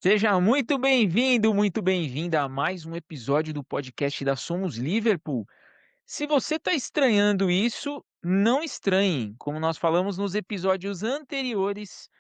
Seja muito bem-vindo, muito bem-vinda a mais um episódio do podcast da Somos Liverpool. Se você está estranhando isso, não estranhe. Como nós falamos nos episódios anteriores,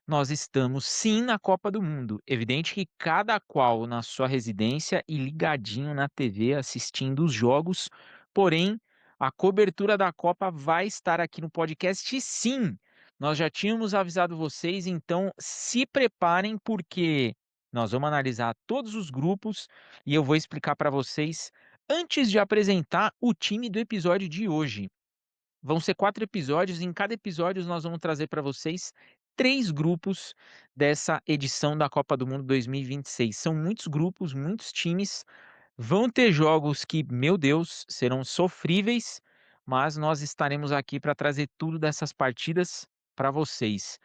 nós estamos sim na Copa do Mundo. Evidente que cada qual na sua residência e ligadinho na TV assistindo os jogos, porém, a cobertura da Copa vai estar aqui no podcast sim. Nós já tínhamos avisado vocês, então se preparem porque nós vamos analisar todos os grupos e eu vou explicar para vocês antes de apresentar o time do episódio de hoje. Vão ser 4 episódios, e em cada episódio nós vamos trazer para vocês 3 grupos dessa edição da Copa do Mundo 2026. São muitos grupos, muitos times, vão ter jogos que, meu Deus, serão sofríveis, mas nós estaremos aqui para trazer tudo dessas partidas para vocês.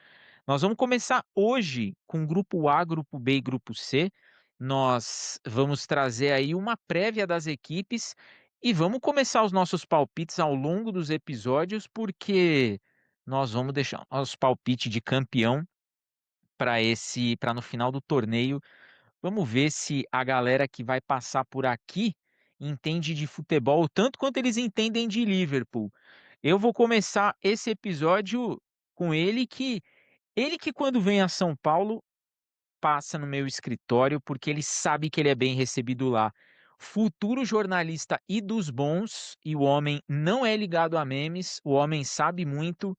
Nós vamos começar hoje com grupo A, grupo B e grupo C. Nós vamos trazer aí uma prévia das equipes e vamos começar os nossos palpites ao longo dos episódios, porque nós vamos deixar os palpites de campeão para no final do torneio. Vamos ver se a galera que vai passar por aqui entende de futebol tanto quanto eles entendem de Liverpool. Eu vou começar esse episódio com ele que quando vem a São Paulo passa no meu escritório porque ele sabe que ele é bem recebido lá. Futuro jornalista e dos bons, e o homem não é ligado a memes, o homem sabe muito.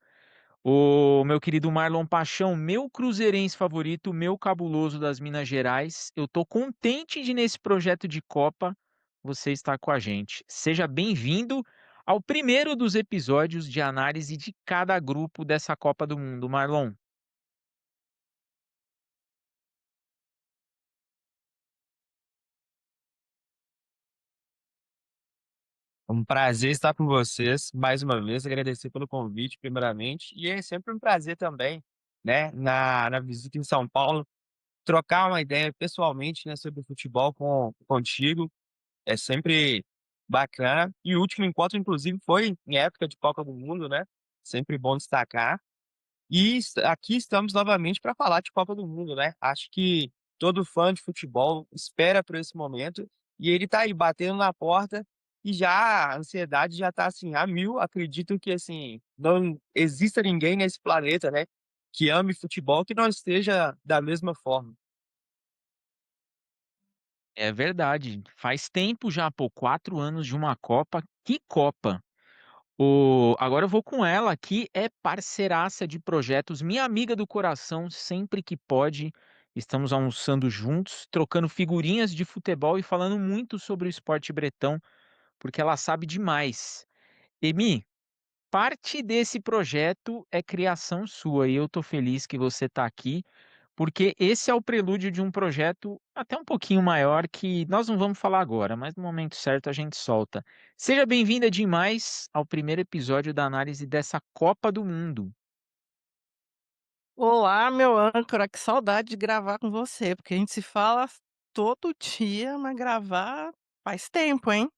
O meu querido Marlon Paixão, meu cruzeirense favorito, meu cabuloso das Minas Gerais. Eu tô contente de nesse projeto de Copa você estar com a gente. Seja bem-vindo ao primeiro dos episódios de análise de cada grupo dessa Copa do Mundo, Marlon. Um prazer estar com vocês mais uma vez, agradecer pelo convite, primeiramente, e é sempre um prazer também, né, na visita em São Paulo, trocar uma ideia pessoalmente, né, sobre futebol contigo, é sempre bacana. E o último encontro, inclusive, foi em época de Copa do Mundo, né, sempre bom destacar. E aqui estamos novamente para falar de Copa do Mundo, né. Acho que todo fã de futebol espera por esse momento, e ele tá aí batendo na porta e já a ansiedade já tá, assim, a mil. Acredito que, assim, não exista ninguém nesse planeta, né, que ame futebol que não esteja da mesma forma. É verdade, faz tempo já, pô, 4 anos de uma Copa. Que Copa! Agora eu vou com ela, que é parceiraça de projetos, minha amiga do coração, sempre que pode, estamos almoçando juntos, trocando figurinhas de futebol e falando muito sobre o esporte bretão, porque ela sabe demais. Emi, parte desse projeto é criação sua e eu tô feliz que você está aqui, porque esse é o prelúdio de um projeto até um pouquinho maior que nós não vamos falar agora, mas no momento certo a gente solta. Seja bem-vinda demais ao primeiro episódio da análise dessa Copa do Mundo. Olá, meu âncora, que saudade de gravar com você, porque a gente se fala todo dia, mas gravar faz tempo, hein.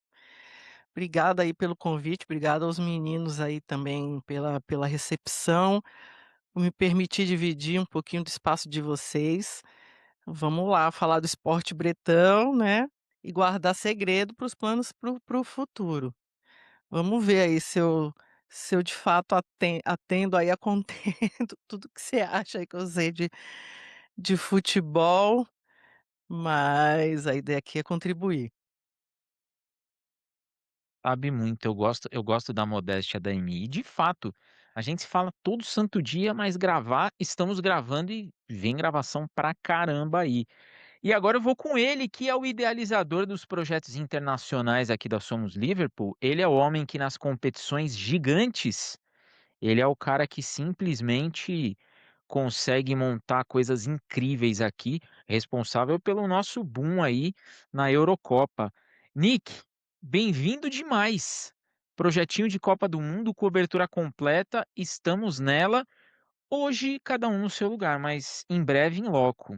Obrigada aí pelo convite, obrigada aos meninos aí também pela recepção, por me permitir dividir um pouquinho do espaço de vocês. Vamos lá, falar do esporte bretão, né, e guardar segredo para os planos para o futuro. Vamos ver aí se eu de fato atendo aí a contento tudo que você acha aí que eu sei de futebol, mas a ideia aqui é contribuir. Sabe muito, eu gosto da modéstia da Emi. E de fato, a gente se fala todo santo dia, mas gravar, estamos gravando e vem gravação pra caramba aí. E agora eu vou com ele, que é o idealizador dos projetos internacionais aqui da Somos Liverpool. Ele é o homem que nas competições gigantes, ele é o cara que simplesmente consegue montar coisas incríveis aqui, responsável pelo nosso boom aí na Eurocopa. Nick, bem-vindo demais. Projetinho de Copa do Mundo, cobertura completa, estamos nela. Hoje, cada um no seu lugar, mas em breve em loco.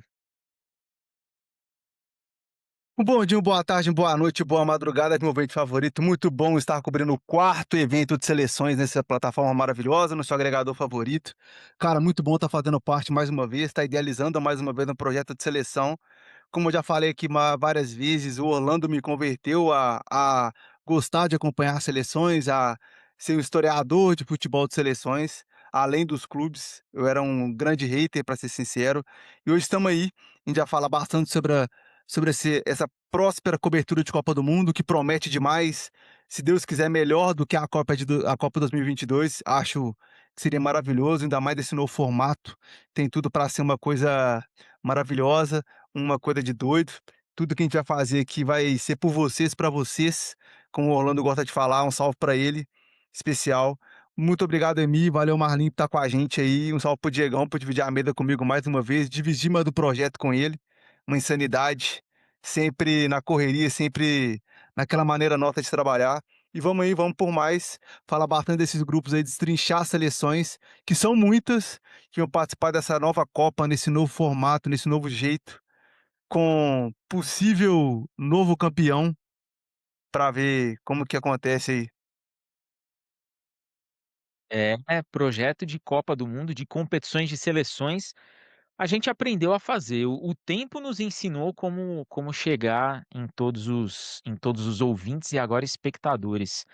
Um bom dia, uma boa tarde, uma boa noite, boa madrugada, meu ouvinte favorito. Muito bom estar cobrindo o quarto evento de seleções nessa plataforma maravilhosa, no seu agregador favorito. Cara, muito bom estar fazendo parte mais uma vez, estar idealizando mais uma vez um projeto de seleção. Como eu já falei aqui várias vezes, o Orlando me converteu a gostar de acompanhar seleções, a ser um historiador de futebol de seleções, além dos clubes. Eu era um grande hater, para ser sincero. E hoje estamos aí, a gente já fala bastante sobre essa próspera cobertura de Copa do Mundo, que promete demais. Se Deus quiser, melhor do que a Copa 2022. Acho que seria maravilhoso, ainda mais desse novo formato. Tem tudo para ser uma coisa maravilhosa, uma coisa de doido. Tudo que a gente vai fazer aqui vai ser por vocês, para vocês, como o Orlando gosta de falar. Um salve para ele, especial. Muito obrigado, Emi. Valeu, Marlin, por estar com a gente aí. Um salve pro Diegão, por dividir a mesa comigo mais uma vez. Dividir mais do projeto com ele. Uma insanidade. Sempre na correria, sempre naquela maneira nota de trabalhar. E vamos aí, vamos por mais. Falar bastante desses grupos aí, destrinchar seleções, que são muitas, que vão participar dessa nova Copa, nesse novo formato, nesse novo jeito, com possível novo campeão, para ver como que acontece aí. Projeto de Copa do Mundo, de competições de seleções, a gente aprendeu a fazer. O tempo nos ensinou como chegar em todos os ouvintes e agora espectadores.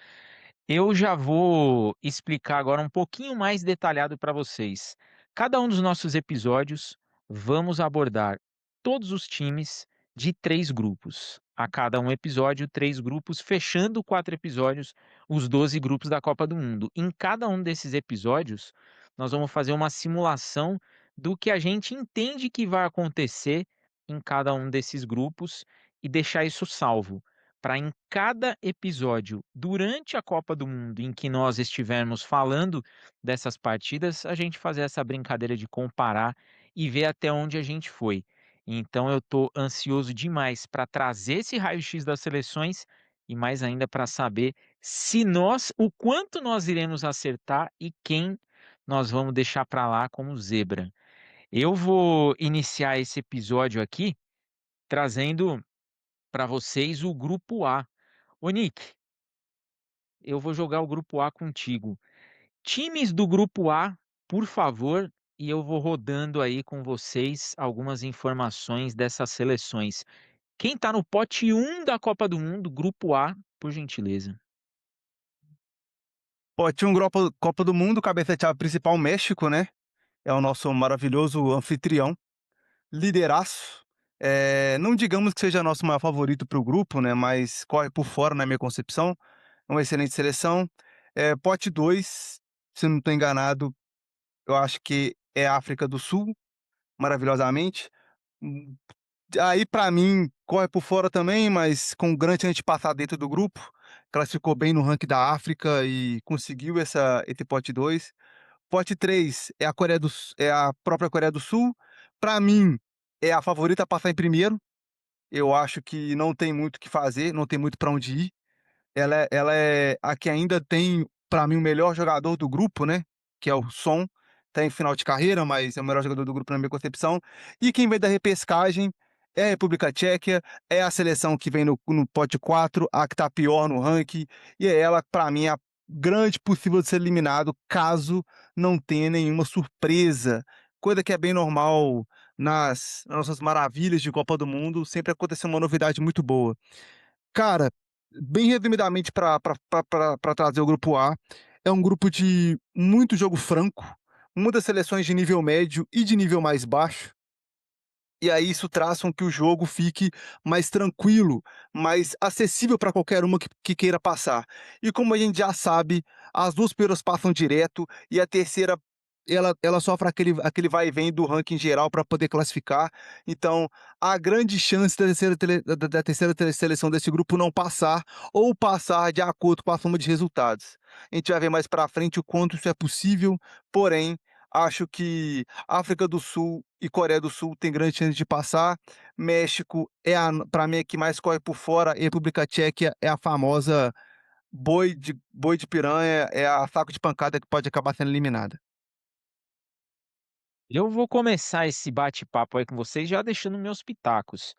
Eu já vou explicar agora um pouquinho mais detalhado para vocês. Cada um dos nossos episódios, vamos abordar todos os times de 3 grupos. A cada um episódio, 3 grupos, fechando 4 episódios, os 12 grupos da Copa do Mundo. Em cada um desses episódios, nós vamos fazer uma simulação do que a gente entende que vai acontecer em cada um desses grupos e deixar isso salvo para em cada episódio, durante a Copa do Mundo em que nós estivermos falando dessas partidas, a gente fazer essa brincadeira de comparar e ver até onde a gente foi. Então eu estou ansioso demais para trazer esse raio-x das seleções e mais ainda para saber se nós, o quanto nós iremos acertar e quem nós vamos deixar para lá como zebra. Eu vou iniciar esse episódio aqui trazendo para vocês o grupo A. Ô Nick, eu vou jogar o grupo A contigo. Times do grupo A, por favor, e eu vou rodando aí com vocês algumas informações dessas seleções. Quem tá no pote um da Copa do Mundo, grupo A, por gentileza. Pô, tinha um Copa do Mundo, cabeça de chave principal, México, né? É o nosso maravilhoso anfitrião, lideraço. Não digamos que seja nosso maior favorito para o grupo, né? Mas corre por fora, na minha concepção. É uma excelente seleção. Pote 2, se eu não estou enganado, eu acho que é a África do Sul, maravilhosamente. Hum, Aí, para mim, corre por fora também, mas com grande chance de passar dentro do grupo. Classificou bem no ranking da África e conseguiu esse pote 2. Pote 3 é é a própria Coreia do Sul. Para mim, é a favorita a passar em primeiro. Eu acho que não tem muito o que fazer, não tem muito para onde ir. Ela é a que ainda tem, para mim, o melhor jogador do grupo, né, que é o Son. Tá em final de carreira, mas é o melhor jogador do grupo na minha concepção. E quem vem da repescagem é a República Tcheca, é a seleção que vem no pote 4, a que tá pior no ranking, e é ela, para mim, a grande possível de ser eliminado, caso não tenha nenhuma surpresa, coisa que é bem normal nas nossas maravilhas de Copa do Mundo, sempre acontece uma novidade muito boa. Cara, bem resumidamente para trazer o grupo A, é um grupo de muito jogo franco, muitas seleções de nível médio e de nível mais baixo, e aí isso traz com que o jogo fique mais tranquilo, mais acessível para qualquer uma que queira passar. E como a gente já sabe, as 2 primeiras passam direto e a terceira, ela sofre aquele vai e vem do ranking geral para poder classificar. Então, há grande chance da terceira seleção desse grupo não passar ou passar de acordo com a soma de resultados. A gente vai ver mais para frente o quanto isso é possível, porém, acho que África do Sul e Coreia do Sul têm grande chance de passar. México é para mim, a que mais corre por fora, e República Tcheca é a famosa boi de piranha, é a saco de pancada que pode acabar sendo eliminada. Eu vou começar esse bate-papo aí com vocês já deixando meus pitacos.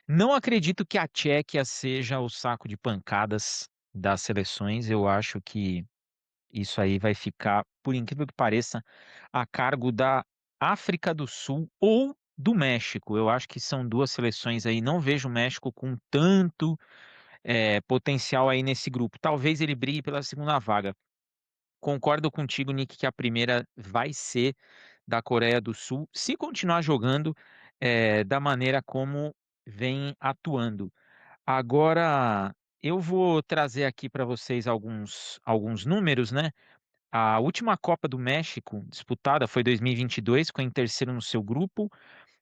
Não acredito que a Tchequia seja o saco de pancadas das seleções, eu acho que isso aí vai ficar, por incrível que pareça, a cargo da África do Sul ou do México. Eu acho que são 2 seleções aí, não vejo o México com tanto, potencial aí nesse grupo. Talvez ele brigue pela segunda vaga. Concordo contigo, Nick, que a primeira vai ser da Coreia do Sul, se continuar jogando, da maneira como vem atuando. Agora, eu vou trazer aqui para vocês alguns números, né? A última Copa do México disputada foi 2022, ficou em terceiro no seu grupo.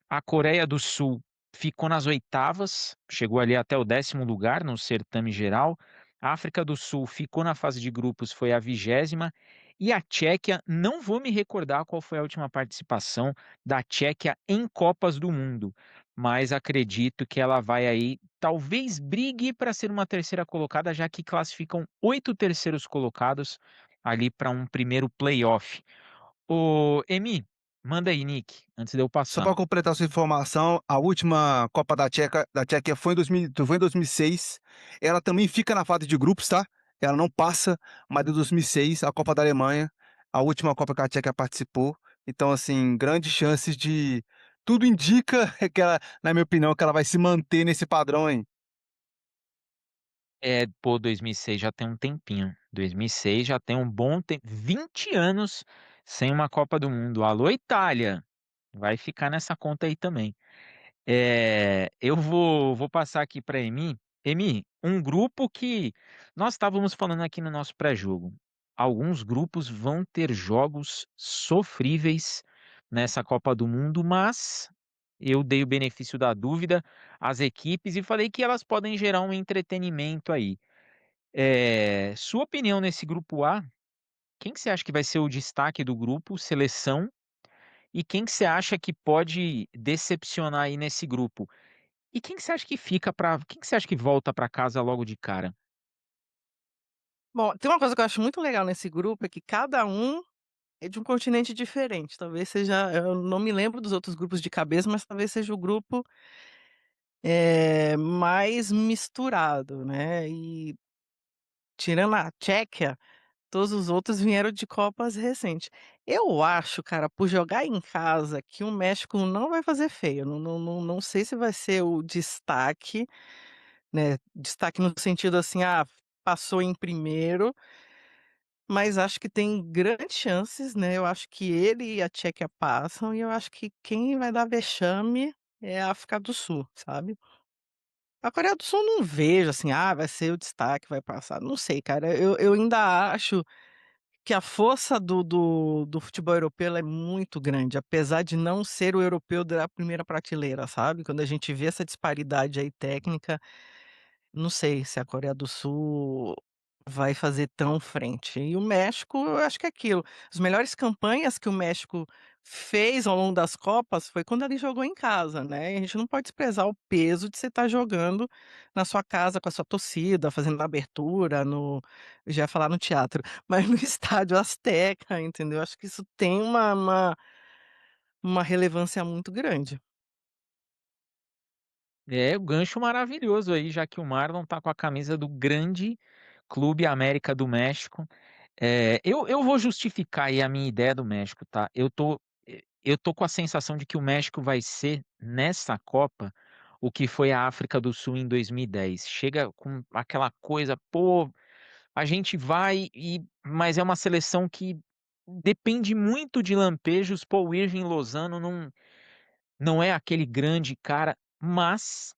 A Coreia do Sul ficou nas oitavas, chegou ali até o 10º lugar no certame geral. A África do Sul ficou na fase de grupos, foi a 20ª. E a Tchequia, não vou me recordar qual foi a última participação da Tchequia em Copas do Mundo, mas acredito que ela vai aí, talvez brigue para ser uma terceira colocada, já que classificam 8 terceiros colocados ali para um primeiro playoff. Ô, Emi, manda aí, Nick, antes de eu Só passar. para completar sua informação, a última Copa da Tchequia foi em 2006. Ela também fica na fase de grupos, tá? Ela não passa, mas de 2006, a Copa da Alemanha, a última Copa que a Tchequia participou. Então, assim, grandes chances de. Tudo indica que ela, na minha opinião, que ela vai se manter nesse padrão aí. Pô, 2006 já tem um tempinho. 2006 já tem um bom tempo. 20 anos sem uma Copa do Mundo. Alô, Itália! Vai ficar nessa conta aí também. Eu vou passar aqui para Emi. Emi, um grupo que nós estávamos falando aqui no nosso pré-jogo. Alguns grupos vão ter jogos sofríveis nessa Copa do Mundo, mas eu dei o benefício da dúvida às equipes e falei que elas podem gerar um entretenimento aí. Sua opinião nesse grupo A, quem que você acha que vai ser o destaque do grupo, seleção, e quem que você acha que pode decepcionar aí nesse grupo? E quem que você acha que quem que você acha que volta para casa logo de cara? Bom, tem uma coisa que eu acho muito legal nesse grupo, é que cada um é de um continente diferente, talvez seja eu não me lembro dos outros grupos de cabeça, mas talvez seja o grupo, mais misturado, né, e tirando a Tchequia, todos os outros vieram de Copas recentes. Eu acho, cara, por jogar em casa, que o México não vai fazer feio, não sei se vai ser o destaque, né, destaque no sentido assim, passou em primeiro, mas acho que tem grandes chances, né, eu acho que ele e a Tchequia passam e eu acho que quem vai dar vexame é a África do Sul, sabe. A Coreia do Sul não vejo assim, vai ser o destaque, vai passar, não sei cara, eu ainda acho que a força do futebol europeu ela é muito grande, apesar de não ser o europeu da primeira prateleira, sabe. Quando a gente vê essa disparidade aí técnica, não sei se a Coreia do Sul vai fazer tão frente. E o México, eu acho que é aquilo, as melhores campanhas que o México fez ao longo das Copas foi quando ele jogou em casa, né, e a gente não pode desprezar o peso de você estar jogando na sua casa com a sua torcida, fazendo a abertura no eu já ia falar no teatro, mas no estádio Azteca, entendeu. Acho que isso tem uma relevância muito grande. É, o gancho maravilhoso aí, já que o Marlon tá com a camisa do grande Clube América do México. Eu vou justificar aí a minha ideia do México, tá? Eu tô com a sensação de que o México vai ser, nessa Copa, o que foi a África do Sul em 2010. Chega com aquela coisa, pô, a gente vai mas é uma seleção que depende muito de lampejos. Pô, o Irving Lozano não é aquele grande cara, mas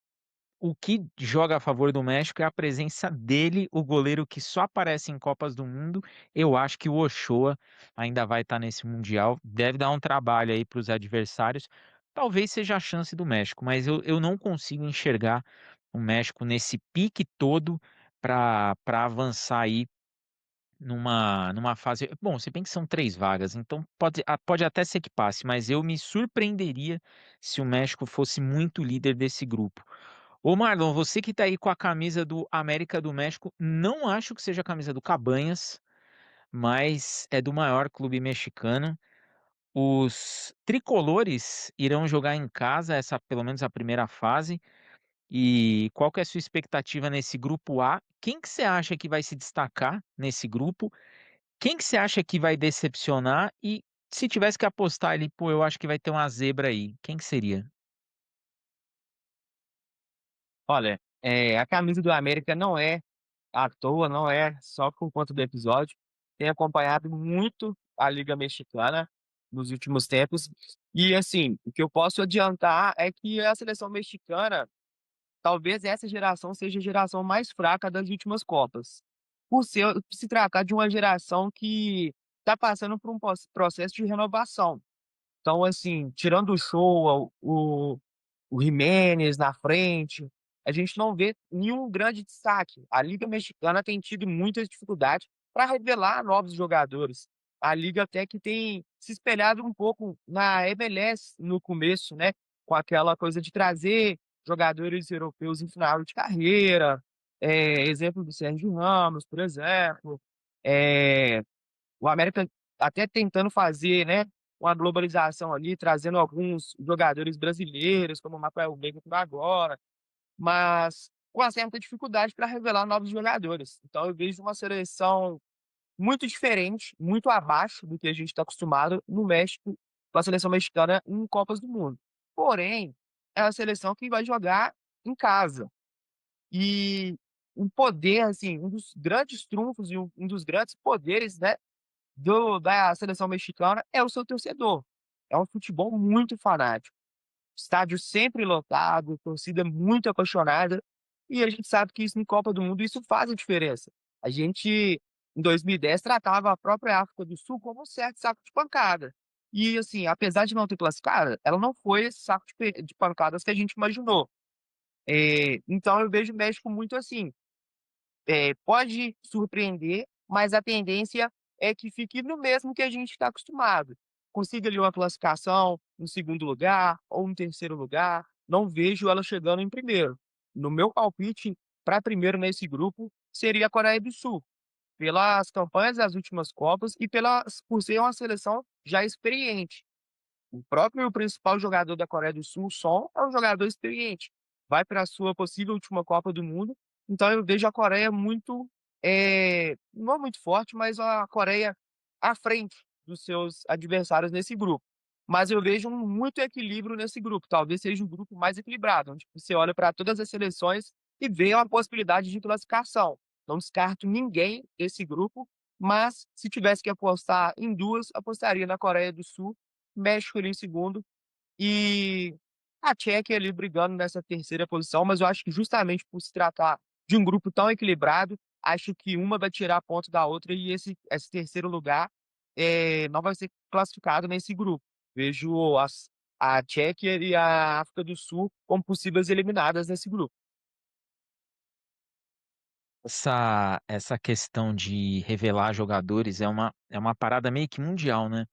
o que joga a favor do México é a presença dele, o goleiro que só aparece em Copas do Mundo. Eu acho que o Ochoa ainda vai estar nesse Mundial, deve dar um trabalho aí para os adversários. Talvez seja a chance do México, mas eu não consigo enxergar o México nesse pique todo para avançar aí numa fase. Bom, se bem que são 3 vagas, então pode até ser que passe, mas eu me surpreenderia se o México fosse muito líder desse grupo. Ô Marlon, você que tá aí com a camisa do América do México, não acho que seja a camisa do Cabanhas, mas é do maior clube mexicano. Os tricolores irão jogar em casa, essa pelo menos a primeira fase, E qual que é a sua expectativa nesse grupo A? Quem que você acha que vai se destacar nesse grupo? Quem que você acha que vai decepcionar? E se tivesse que apostar ali, pô, eu acho que vai ter uma zebra aí. Quem que seria? Olha, a camisa do América não é à toa, não é só por conta do episódio. Tenho acompanhado muito a Liga Mexicana nos últimos tempos. E, assim, o que eu posso adiantar é que a seleção mexicana, talvez essa geração seja a geração mais fraca das últimas Copas. Se tratar de uma geração que está passando por um processo de renovação. Então, assim, tirando o Show, o Giménez na frente, a gente não vê nenhum grande destaque. A Liga Mexicana tem tido muitas dificuldades para revelar novos jogadores. A Liga até que tem se espelhado um pouco na MLS no começo, né? Com aquela coisa de trazer jogadores europeus em final de carreira, exemplo do Sérgio Ramos, por exemplo. Eh, o América até tentando fazer, né, uma globalização ali, trazendo alguns jogadores brasileiros, como o Rafael Veiga por agora, mas com uma certa dificuldade para revelar novos jogadores. Então eu vejo uma seleção muito diferente, muito abaixo do que a gente está acostumado no México, com a seleção mexicana em Copas do Mundo. Porém, é uma seleção que vai jogar em casa. E um poder, assim, um dos grandes trunfos e um dos grandes poderes, né, da seleção mexicana é o seu torcedor. É um futebol muito fanático. Estádio sempre lotado, torcida muito apaixonada, e a gente sabe que isso em Copa do Mundo, isso faz a diferença. A gente, em 2010, tratava a própria África do Sul como um certo saco de pancada. E, assim, apesar de não ter classificado, ela não foi esse saco de pancadas que a gente imaginou. Então eu vejo o México muito assim, pode surpreender, mas a tendência é que fique no mesmo que a gente está acostumado. Consiga ali uma classificação, um segundo lugar ou um terceiro lugar, não vejo ela chegando em primeiro. No meu palpite, para primeiro nesse grupo, seria a Coreia do Sul, pelas campanhas das últimas Copas e por ser uma seleção já experiente. O próprio principal jogador da Coreia do Sul, Son, é um jogador experiente. Vai para a sua possível última Copa do Mundo. Então eu vejo a Coreia muito, não muito forte, mas a Coreia à frente dos seus adversários nesse grupo. Mas eu vejo muito equilíbrio nesse grupo. Talvez seja um grupo mais equilibrado, onde você olha para todas as seleções e vê uma possibilidade de classificação. Não descarto ninguém desse grupo, mas se tivesse que apostar em duas, apostaria na Coreia do Sul, México ali em segundo e a Tchequia ali brigando nessa terceira posição, mas eu acho que justamente por se tratar de um grupo tão equilibrado, acho que uma vai tirar ponto da outra e esse terceiro lugar, não vai ser classificado nesse grupo. Vejo a Tchequia e a África do Sul como possíveis eliminadas nesse grupo. Essa questão de revelar jogadores é uma parada meio que mundial, né?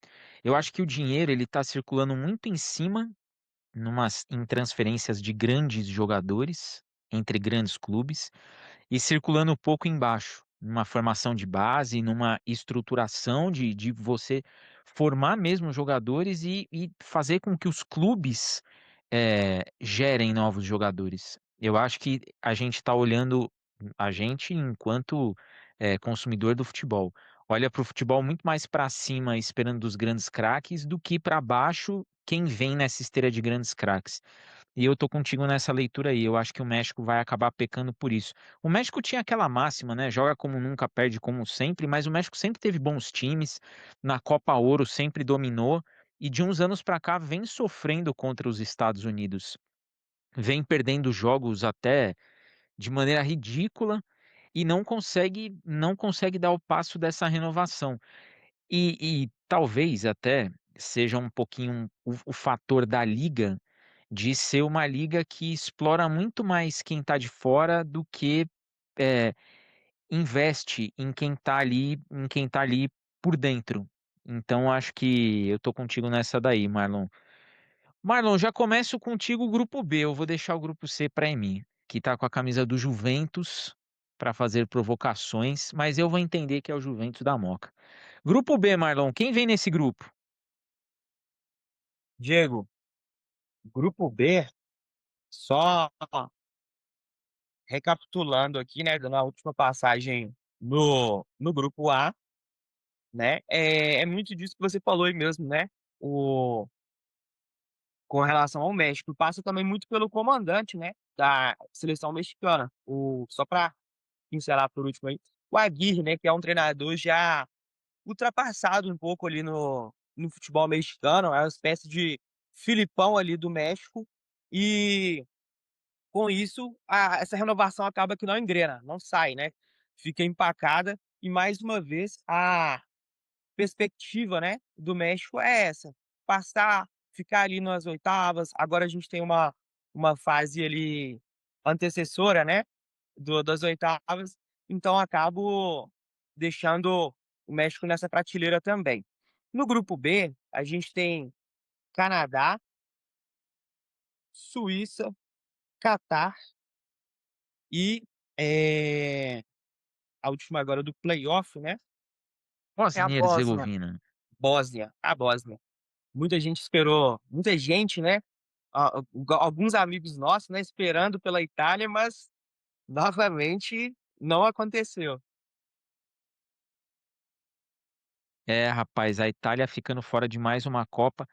Eu acho que o dinheiro ele tá circulando muito em cima em transferências de grandes jogadores entre grandes clubes e circulando um pouco embaixo, numa formação de base, numa estruturação de você formar mesmo jogadores e fazer com que os clubes gerem novos jogadores. Eu acho que a gente está olhando, a gente enquanto consumidor do futebol, olha para o futebol muito mais para cima, esperando dos grandes craques, do que para baixo, quem vem nessa esteira de grandes craques. E eu tô contigo nessa leitura aí. Eu acho que o México vai acabar pecando por isso. O México tinha aquela máxima, né? Joga como nunca, perde como sempre, mas o México sempre teve bons times. Na Copa Ouro sempre dominou e de uns anos pra cá vem sofrendo contra os Estados Unidos. Vem perdendo jogos até de maneira ridícula e não consegue dar o passo dessa renovação. E talvez até seja um pouquinho o fator da liga de ser uma liga que explora muito mais quem está de fora do que eh, investe em quem tá ali por dentro. Então acho que eu tô contigo nessa daí, Marlon. Marlon, já começo contigo o grupo B. Eu vou deixar o grupo C para mim, que tá com a camisa do Juventus para fazer provocações, mas eu vou entender que é o Juventus da Moca. Grupo B, Marlon, quem vem nesse grupo? Diego, grupo B, só recapitulando aqui, né, dando a última passagem no grupo A, né, é muito disso que você falou aí mesmo, né, o com relação ao México. Passa também muito pelo comandante, né, da seleção mexicana, só para pincelar por último aí, o Aguirre, né, que é um treinador já ultrapassado um pouco ali no futebol mexicano, é uma espécie de Filipão ali do México, e com isso essa renovação acaba que não engrena, não sai, né, fica empacada e mais uma vez a perspectiva, né, do México é essa, passar, ficar ali nas oitavas, agora a gente tem uma fase ali antecessora, né, das oitavas, então acabo deixando o México nessa prateleira também. No grupo B, a gente tem Canadá, Suíça, Catar e, a última agora do playoff, né, é a Bósnia e Bósnia. Herzegovina. A Bósnia. Muita gente, né, alguns amigos nossos, né, esperando pela Itália, mas novamente não aconteceu. É, rapaz, a Itália ficando fora de mais uma Copa.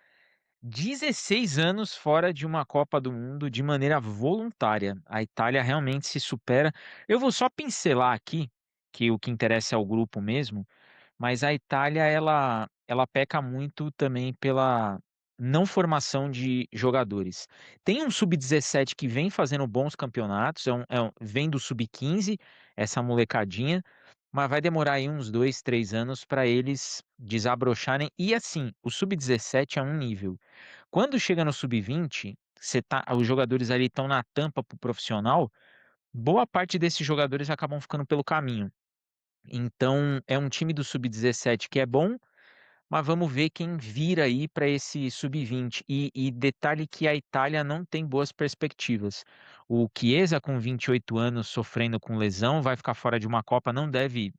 16 anos fora de uma Copa do Mundo de maneira voluntária. A Itália realmente se supera. Eu vou só pincelar aqui, que o que interessa é o grupo mesmo, mas a Itália ela peca muito também pela não formação de jogadores. Tem um sub-17 que vem fazendo bons campeonatos, vem do sub-15, essa molecadinha, mas vai demorar aí uns 2, 3 anos para eles desabrocharem. E assim, o sub-17 é um nível. Quando chega no sub-20, os jogadores ali estão na tampa pro profissional, boa parte desses jogadores acabam ficando pelo caminho. Então, é um time do sub-17 que é bom, mas vamos ver quem vira aí para esse sub-20. E detalhe que a Itália não tem boas perspectivas. O Chiesa, com 28 anos, sofrendo com lesão, vai ficar fora de uma Copa, não deve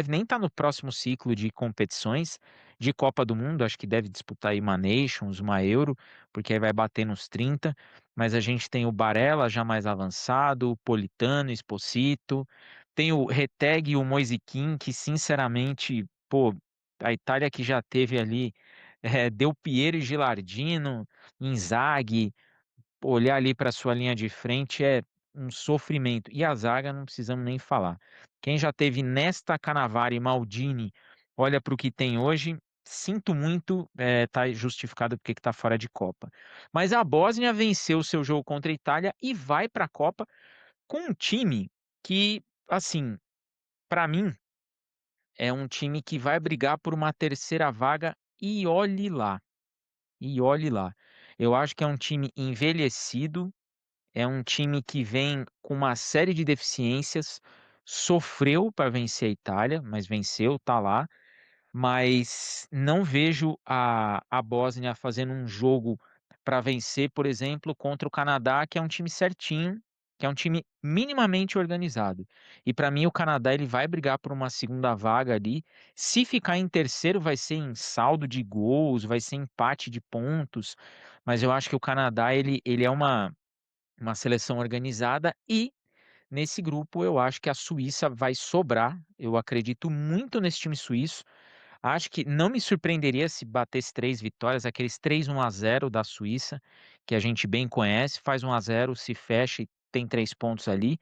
nem estar no próximo ciclo de competições de Copa do Mundo. Acho que deve disputar aí uma Nations, uma Euro, porque aí vai bater nos 30. Mas a gente tem o Barella já mais avançado, o Politano, Esposito, tem o Retegui e o Moise Kean, que sinceramente, pô, a Itália que já teve ali Del Piero e Gilardino, Inzaghi, olhar ali para sua linha de frente é um sofrimento. E a zaga não precisamos nem falar. Quem já teve Nesta, Cannavaro e Maldini, olha para o que tem hoje. Sinto muito, tá justificado porque que tá fora de Copa. Mas a Bósnia venceu o seu jogo contra a Itália e vai para a Copa com um time que, assim, para mim é um time que vai brigar por uma terceira vaga e olhe lá, e olhe lá. Eu acho que é um time envelhecido, é um time que vem com uma série de deficiências, sofreu para vencer a Itália, mas venceu, tá lá. Mas não vejo a Bósnia fazendo um jogo para vencer, por exemplo, contra o Canadá, que é um time certinho, que é um time minimamente organizado. E para mim o Canadá ele vai brigar por uma segunda vaga ali. Se ficar em terceiro, vai ser em saldo de gols, vai ser empate de pontos. Mas eu acho que o Canadá ele é uma seleção organizada e nesse grupo eu acho que a Suíça vai sobrar. Eu acredito muito nesse time suíço. Acho que não me surpreenderia se batesse 3 vitórias, aqueles 3-1-0 da Suíça, que a gente bem conhece, faz 1-0, se fecha e tem 3 pontos ali.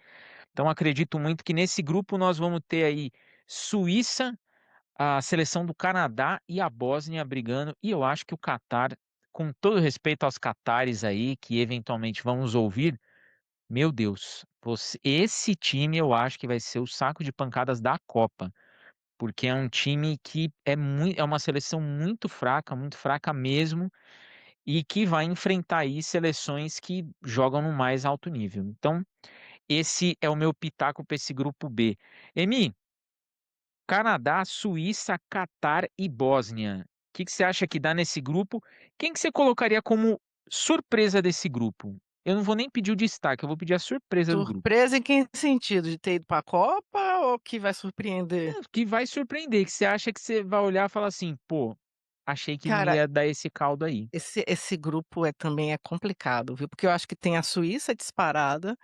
Então acredito muito que nesse grupo nós vamos ter aí Suíça, a seleção do Canadá e a Bósnia brigando. E eu acho que o Catar, com todo respeito aos catares aí, que eventualmente vão nos ouvir, meu Deus, esse time eu acho que vai ser o saco de pancadas da Copa porque é um time que é uma seleção muito fraca mesmo, e que vai enfrentar aí seleções que jogam no mais alto nível. Então, esse é o meu pitaco para esse grupo B. Emi, Canadá, Suíça, Catar e Bósnia. O que você acha que dá nesse grupo? Quem que você colocaria como surpresa desse grupo? Eu não vou nem pedir o destaque, eu vou pedir a surpresa do grupo. Surpresa em que sentido? De ter ido para a Copa ou que vai surpreender? Que vai surpreender, que você acha que você vai olhar e falar assim, pô, achei que não Cara, ia dar esse caldo aí. esse grupo também é complicado, viu, porque eu acho que tem a Suíça disparada,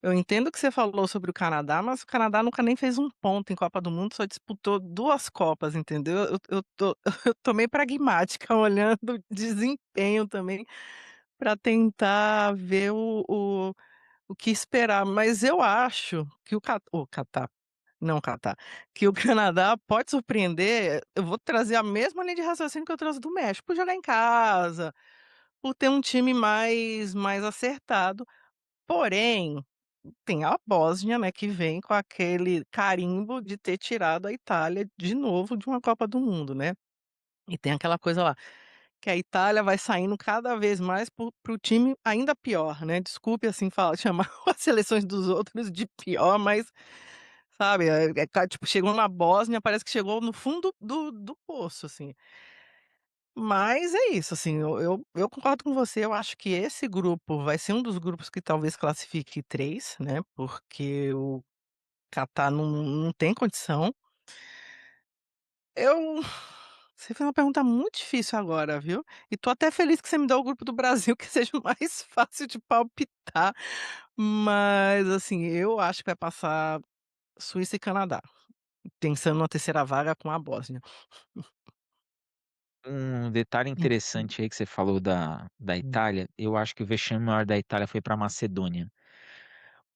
Eu entendo o que você falou sobre o Canadá, mas o Canadá nunca nem fez um ponto em Copa do Mundo, só disputou 2 copas, entendeu. Eu tô eu tô meio pragmática, olhando o desempenho também, para tentar ver o que esperar, mas eu acho que o Catar, não o Catar, que o Canadá pode surpreender. Eu vou trazer a mesma linha de raciocínio que eu trouxe do México, por jogar em casa, por ter um time mais acertado, porém, tem a Bósnia, né, que vem com aquele carimbo de ter tirado a Itália de novo de uma Copa do Mundo, né. E tem aquela coisa lá, que a Itália vai saindo cada vez mais para o time ainda pior, né, desculpe, assim, falar chamar as seleções dos outros de pior, mas, sabe, tipo, chegou na Bósnia, parece que chegou no fundo do poço, assim. Mas é isso, assim, eu concordo com você, eu acho que esse grupo vai ser um dos grupos que talvez classifique 3, né, porque o Catar não tem condição. Eu Você fez uma pergunta muito difícil agora, viu. E tô até feliz que você me deu o grupo do Brasil, que seja o mais fácil de palpitar, mas, assim, eu acho que vai passar Suíça e Canadá, pensando na terceira vaga com a Bósnia. Um detalhe interessante aí que você falou da Itália, eu acho que o vexame maior da Itália foi para a Macedônia,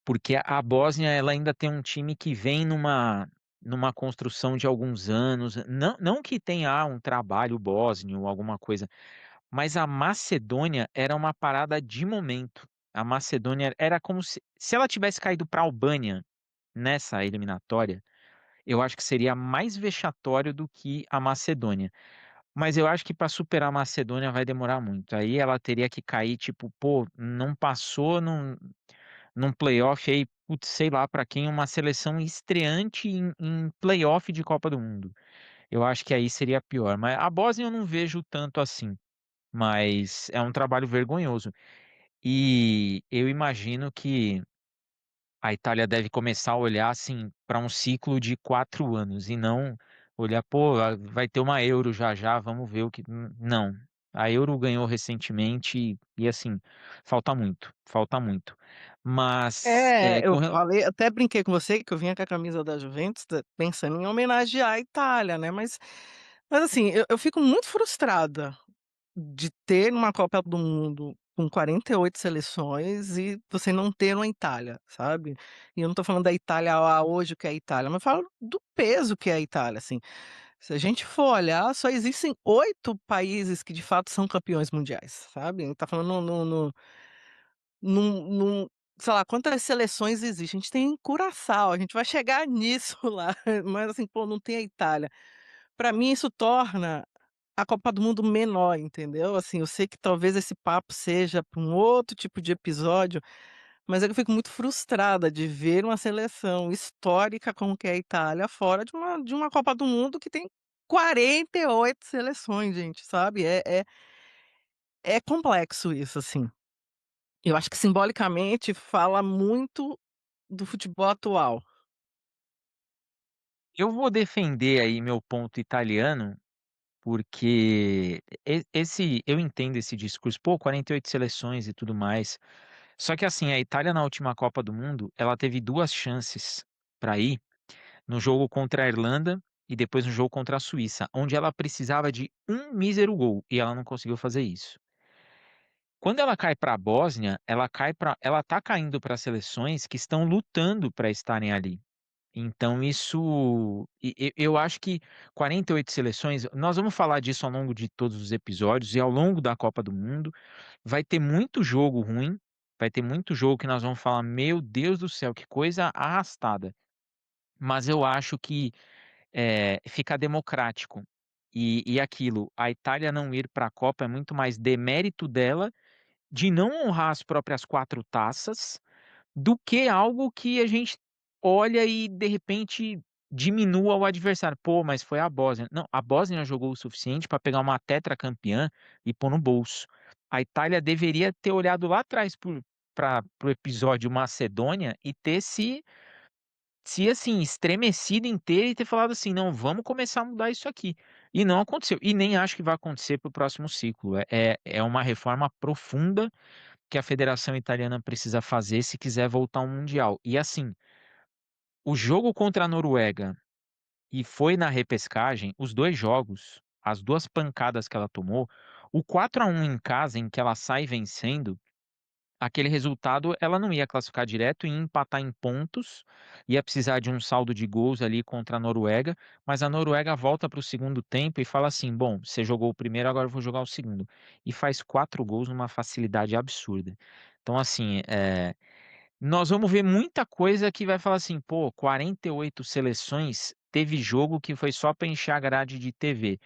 porque a Bósnia ela ainda tem um time que vem numa construção de alguns anos, não que tenha um trabalho bósnio ou alguma coisa, mas a Macedônia era uma parada de momento. A Macedônia era como se ela tivesse caído para a Albânia nessa eliminatória, eu acho que seria mais vexatório do que a Macedônia. Mas eu acho que para superar a Macedônia vai demorar muito. Aí ela teria que cair, tipo, pô, não passou num playoff aí, putz, sei lá para quem, uma seleção estreante em playoff de Copa do Mundo. Eu acho que aí seria pior. Mas a Bósnia eu não vejo tanto assim. Mas é um trabalho vergonhoso. E eu imagino que a Itália deve começar a olhar assim para um ciclo de 4 anos e não olhar, pô, vai ter uma Euro já já, vamos ver o que. Não. A Euro ganhou recentemente e, assim, falta muito, falta muito. Mas É, eu falei, até brinquei com você que eu vinha com a camisa da Juventus, pensando em homenagear a Itália, né, mas assim, eu fico muito frustrada de ter uma Copa do Mundo com 48 seleções e você não ter uma Itália, sabe. E eu não tô falando da Itália, hoje o que é a Itália, mas eu falo do peso que é a Itália, assim. Se a gente for olhar, só existem 8 países que de fato são campeões mundiais, sabe. A gente tá falando num sei lá, quantas seleções existem, a gente tem Curaçao, a gente vai chegar nisso lá, mas assim, pô, não tem a Itália. Pra mim isso torna a Copa do Mundo menor, entendeu. Assim, eu sei que talvez esse papo seja para um outro tipo de episódio, mas é que eu fico muito frustrada de ver uma seleção histórica como que é a Itália fora de uma Copa do Mundo que tem 48 seleções, gente, sabe. É complexo isso, assim. Eu acho que simbolicamente fala muito do futebol atual. eu vou defender aí meu ponto italiano, porque eu entendo esse discurso, pô, 48 seleções e tudo mais. Só que assim, a Itália na última Copa do Mundo, ela teve duas chances para ir no jogo contra a Irlanda e depois no jogo contra a Suíça, onde ela precisava de um mísero gol e ela não conseguiu fazer isso. Quando ela cai para a Bósnia, ela tá caindo para seleções que estão lutando para estarem ali. Então isso, eu acho que 48 seleções, nós vamos falar disso ao longo de todos os episódios e ao longo da Copa do Mundo, vai ter muito jogo ruim, vai ter muito jogo que nós vamos falar, meu Deus do céu, que coisa arrastada. Mas eu acho que fica democrático. E aquilo, a Itália não ir para a Copa é muito mais demérito dela de não honrar as próprias 4 taças, do que algo que a gente olha e de repente diminua o adversário. Pô, mas foi a Bósnia. Não, a Bósnia jogou o suficiente para pegar uma tetracampeã e pôr no bolso. A Itália deveria ter olhado lá atrás para o episódio Macedônia e ter se assim, estremecido inteiro e ter falado assim: não, vamos começar a mudar isso aqui. E não aconteceu. E nem acho que vai acontecer para o próximo ciclo. É uma reforma profunda que a federação italiana precisa fazer se quiser voltar ao mundial. E assim, o jogo contra a Noruega e foi na repescagem, os 2 jogos, as 2 pancadas que ela tomou, o 4-1 em casa em que ela sai vencendo, aquele resultado ela não ia classificar direto, ia empatar em pontos, ia precisar de um saldo de gols ali contra a Noruega, mas a Noruega volta para o segundo tempo e fala assim: "Bom, você jogou o primeiro, agora eu vou jogar o segundo", e faz 4 gols numa facilidade absurda. Então assim, nós vamos ver muita coisa que vai falar assim: "Pô, 48 seleções, teve jogo que foi só para encher a grade de TV".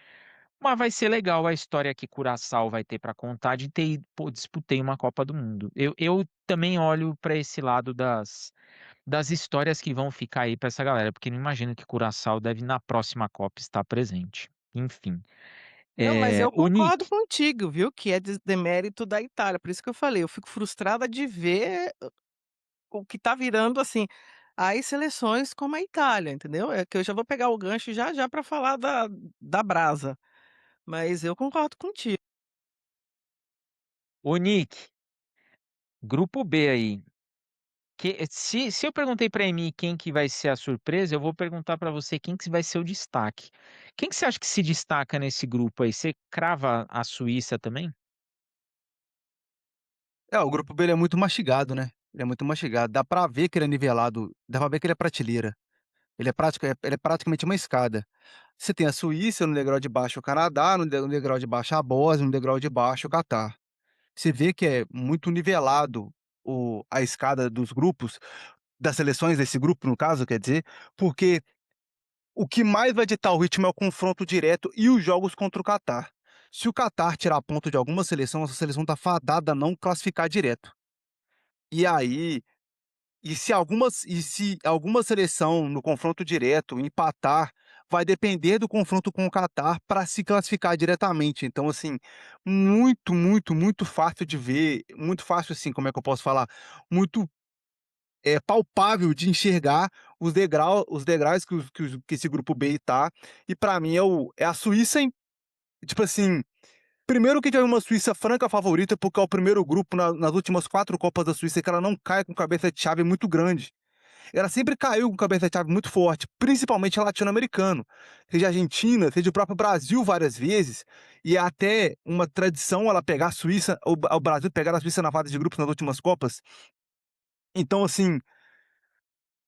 Mas vai ser legal a história que Curaçao vai ter para contar de ter ido "Pô, disputei uma Copa do Mundo". Eu também olho para esse lado das histórias que vão ficar aí para essa galera, porque não imagino que Curaçao deve na próxima Copa estar presente. Enfim, Não, mas eu o concordo Nick, contigo, viu, que é demérito da Itália, por isso que eu falei, eu fico frustrada de ver o que tá virando, assim, as seleções como a Itália, entendeu. É que eu já vou pegar o gancho já já para falar da brasa, mas eu concordo contigo. o Nick, grupo B aí, se eu perguntei para mim quem que vai ser a surpresa, eu vou perguntar para você quem que vai ser o destaque. Quem que você acha que se destaca nesse grupo aí? Você crava a Suíça também? O grupo B ele é muito mastigado, né, ele é muito mastigado, dá pra ver que ele é nivelado, dá pra ver que ele é prateleira, ele é praticamente uma escada. Você tem a Suíça, no degrau de baixo o Canadá, no degrau de baixo a Bósnia, no degrau de baixo o Catar. Você vê que é muito nivelado a escada dos grupos, das seleções desse grupo, no caso, quer dizer, porque o que mais vai ditar o ritmo é o confronto direto e os jogos contra o Catar. Se o Catar tirar ponto de alguma seleção, essa seleção tá fadada a não classificar direto. E aí, se alguma seleção no confronto direto empatar, vai depender do confronto com o Catar para se classificar diretamente. Então, assim, muito, muito, muito fácil de ver, muito fácil, assim, como é que eu posso falar? Muito, palpável de enxergar os degraus que esse grupo B tá, e para mim é a Suíça tipo assim, primeiro que a gente vai ver uma Suíça franca favorita, porque é o primeiro grupo nas últimas 4 Copas da Suíça que ela não cai com cabeça de chave muito grande. Ela sempre caiu com cabeça de chave muito forte, principalmente latino-americano, seja Argentina, seja o próprio Brasil várias vezes, e é até uma tradição ela pegar a Suíça, o Brasil pegar a Suíça na fase de grupos nas últimas Copas. Então, assim,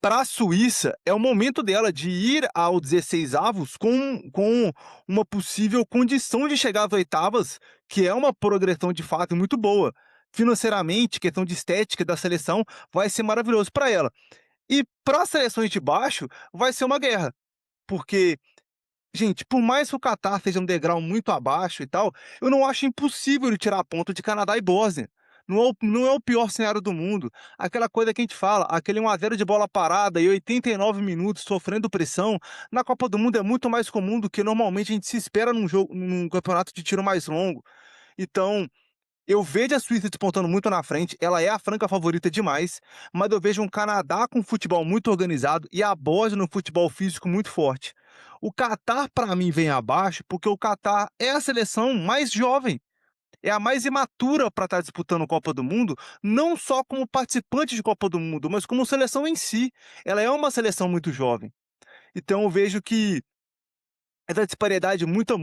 para a Suíça, é o momento dela de ir ao 16avos com uma possível condição de chegar às oitavas, que é uma progressão de fato muito boa. Financeiramente, questão de estética da seleção, vai ser maravilhoso para ela. E para as seleções de baixo, vai ser uma guerra, porque, gente, por mais que o Catar seja um degrau muito abaixo e tal, eu não acho impossível ele tirar ponto de Canadá e Bósnia. Não é o pior cenário do mundo. Aquela coisa que a gente fala, aquele 1-0 de bola parada e 89 minutos sofrendo pressão, na Copa do Mundo é muito mais comum do que normalmente a gente se espera num campeonato de tiro mais longo. Então, eu vejo a Suíça despontando muito na frente, ela é a franca favorita demais, mas eu vejo um Canadá com futebol muito organizado e a Bósnia no futebol físico muito forte. O Catar, para mim, vem abaixo porque o Catar é a seleção mais jovem, é a mais imatura para estar disputando Copa do Mundo, não só como participante de Copa do Mundo, mas como seleção em si. Ela é uma seleção muito jovem. Então eu vejo que essa disparidade muda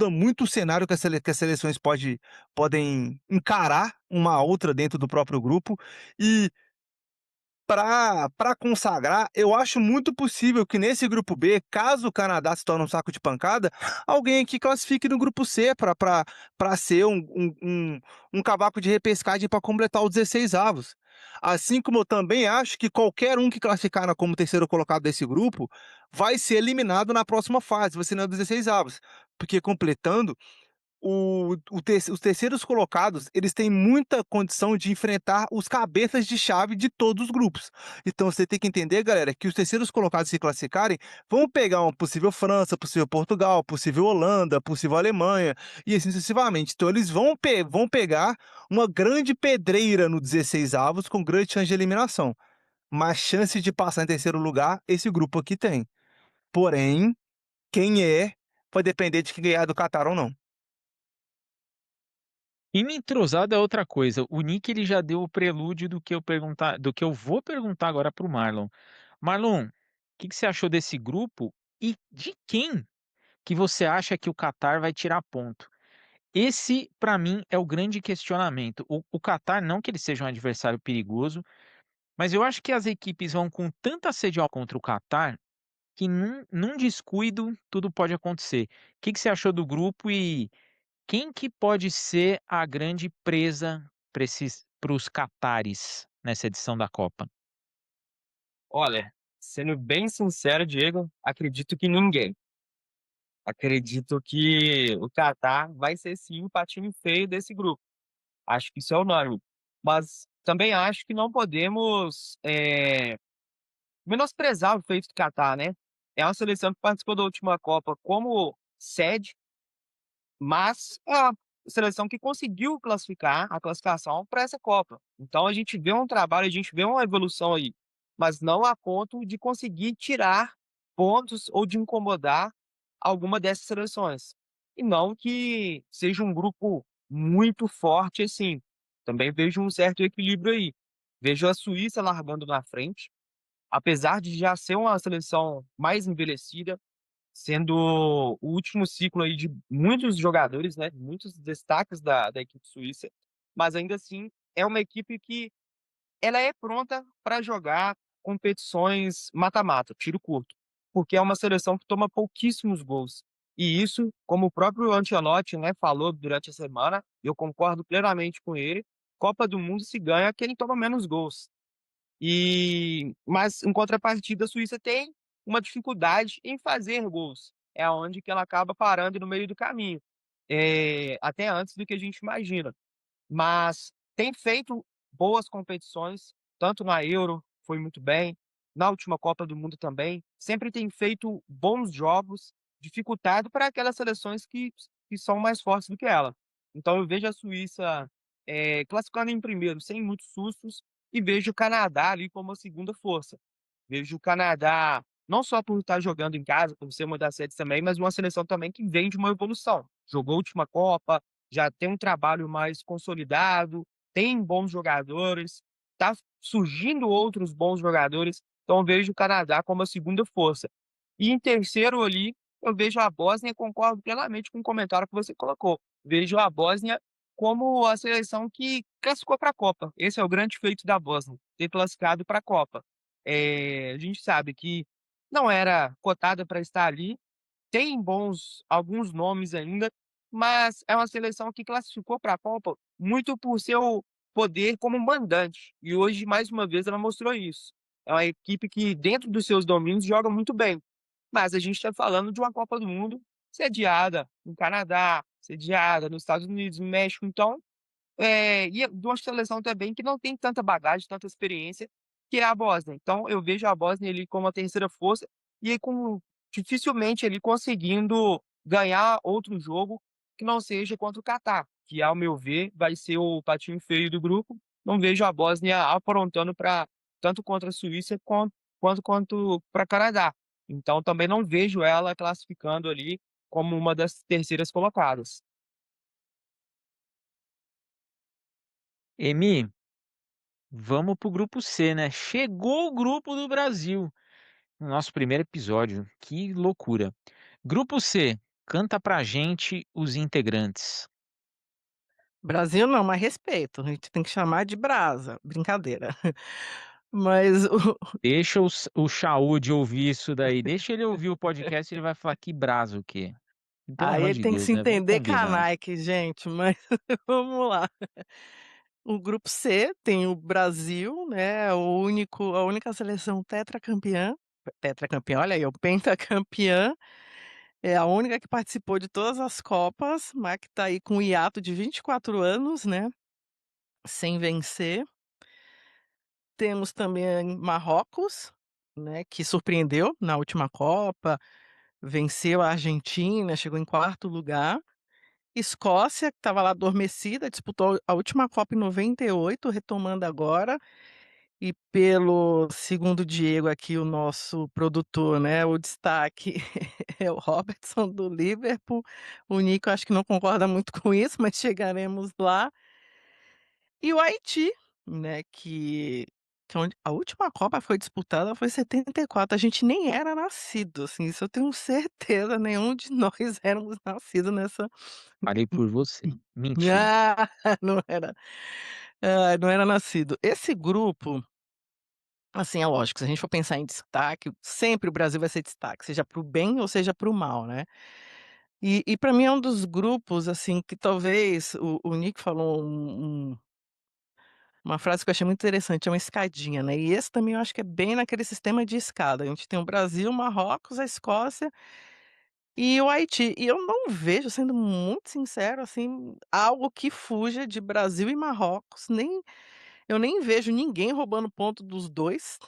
muito o cenário que as seleções podem encarar uma a outra dentro do próprio grupo. E para consagrar, eu acho muito possível que nesse grupo B, caso o Canadá se torne um saco de pancada, alguém aqui classifique no grupo C para ser um cavaco de repescagem para completar os 16avos. Assim como eu também acho que qualquer um que classificar como terceiro colocado desse grupo vai ser eliminado na próxima fase, vai ser nos 16avos, porque completando os terceiros colocados, eles têm muita condição de enfrentar os cabeças de chave de todos os grupos. Então você tem que entender, galera, que os terceiros colocados se classificarem, vão pegar uma possível França, possível Portugal, possível Holanda, possível Alemanha, e assim sucessivamente. Então eles vão pegar uma grande pedreira no 16avos com grande chance de eliminação. Mas chance de passar em terceiro lugar, esse grupo aqui tem. Porém, quem vai depender de quem ganhar do Catar ou não. Time entrosado é outra coisa. O Nick ele já deu o prelúdio do que eu vou perguntar agora para o Marlon. Marlon, o que que você achou desse grupo e de quem que você acha que o Catar vai tirar ponto? Esse, para mim, é o grande questionamento. O Catar, não que ele seja um adversário perigoso, mas eu acho que as equipes vão com tanta sede ao contra o Catar que num descuido tudo pode acontecer. O que que você achou do grupo e quem que pode ser a grande presa para os catares nessa edição da Copa? Olha, sendo bem sincero, Diego, acredito que ninguém. Acredito que o Catar vai ser sim o patinho feio desse grupo. Acho que isso é unânime. Mas também acho que não podemos menosprezar o feito do Catar, né? É uma seleção que participou da última Copa como sede, mas é a seleção que conseguiu classificar a classificação para essa Copa. Então a gente vê um trabalho, a gente vê uma evolução aí, mas não a ponto de conseguir tirar pontos ou de incomodar alguma dessas seleções. E não que seja um grupo muito forte assim. Também vejo um certo equilíbrio aí. Vejo a Suíça largando na frente, apesar de já ser uma seleção mais envelhecida, sendo o último ciclo aí de muitos jogadores, né, muitos destaques da equipe suíça, mas ainda assim é uma equipe que ela é pronta para jogar competições mata-mata, tiro curto, porque é uma seleção que toma pouquíssimos gols. E isso, como o próprio Ancelotti, né, falou durante a semana, eu concordo plenamente com ele, Copa do Mundo se ganha quem toma menos gols. Mas em contrapartida, a Suíça tem uma dificuldade em fazer gols. É aonde que ela acaba parando no meio do caminho, até antes do que a gente imagina. Mas tem feito boas competições, tanto na Euro, foi muito bem, na última Copa do Mundo também, sempre tem feito bons jogos, dificultado para aquelas seleções que são mais fortes do que ela. Então eu vejo a Suíça, classificando em primeiro sem muitos sustos, e vejo o Canadá ali como a segunda força. Vejo o Canadá, não só por estar jogando em casa, por ser uma das sedes também, mas uma seleção também que vem de uma evolução. Jogou a última Copa, já tem um trabalho mais consolidado, tem bons jogadores, está surgindo outros bons jogadores, então eu vejo o Canadá como a segunda força. E em terceiro ali, eu vejo a Bósnia e concordo plenamente com o comentário que você colocou. Vejo a Bósnia como a seleção que classificou para a Copa. Esse é o grande feito da Bósnia, ter classificado para a Copa. A gente sabe que não era cotada para estar ali, tem bons alguns nomes ainda, mas é uma seleção que classificou para a Copa muito por seu poder como mandante, e hoje, mais uma vez, ela mostrou isso. É uma equipe que, dentro dos seus domínios, joga muito bem, mas a gente está falando de uma Copa do Mundo sediada no Canadá, sediada nos Estados Unidos, no México, então e de uma seleção também que não tem tanta bagagem, tanta experiência, que é a Bósnia. Então eu vejo a Bósnia ali como a terceira força e com dificilmente ali conseguindo ganhar outro jogo que não seja contra o Catar, que ao meu ver vai ser o patinho feio do grupo. Não vejo a Bósnia aprontando para tanto contra a Suíça quanto para Canadá. Então também não vejo ela classificando ali como uma das terceiras colocadas. Emi, vamos pro grupo C, né? Chegou o grupo do Brasil no nosso primeiro episódio. Que loucura. Grupo C, canta pra gente os integrantes. Brasil não, mas respeito, a gente tem que chamar de brasa, brincadeira. Mas o Deixa o Chaud ouvir isso daí. Deixa ele ouvir o podcast, ele vai falar que brasa o quê? Pelo aí amor ele de tem que Deus, se né? Vamos entender combinar. canaique, gente, mas vamos lá. O grupo C tem o Brasil, né, a única seleção tetracampeã, olha aí, o pentacampeã, é a única que participou de todas as Copas, mas que está aí com um hiato de 24 anos, né, sem vencer. Temos também Marrocos, né, que surpreendeu na última Copa, venceu a Argentina, chegou em quarto lugar. Escócia, que estava lá adormecida, disputou a última Copa em 98, retomando agora. E pelo segundo o Diego aqui, o nosso produtor, né, o destaque é o Robertson do Liverpool, o Nico acho que não concorda muito com isso, mas chegaremos lá. E o Haiti, né, que onde a última Copa foi disputada foi em 74, a gente nem era nascido, assim, isso eu tenho certeza, nenhum de nós éramos nascidos nessa. Falei por você. Mentira. Ah, não era, não era nascido. Esse grupo, assim, é lógico, se a gente for pensar em destaque, sempre o Brasil vai ser destaque, seja para o bem ou seja para o mal, né. E pra mim é um dos grupos, assim, que talvez o Nick falou uma frase que eu achei muito interessante, é uma escadinha, né, e esse também eu acho que é bem naquele sistema de escada, a gente tem o Brasil, Marrocos, a Escócia e o Haiti. E eu não vejo, sendo muito sincero, assim, algo que fuja de Brasil e Marrocos, eu nem vejo ninguém roubando ponto dos 2.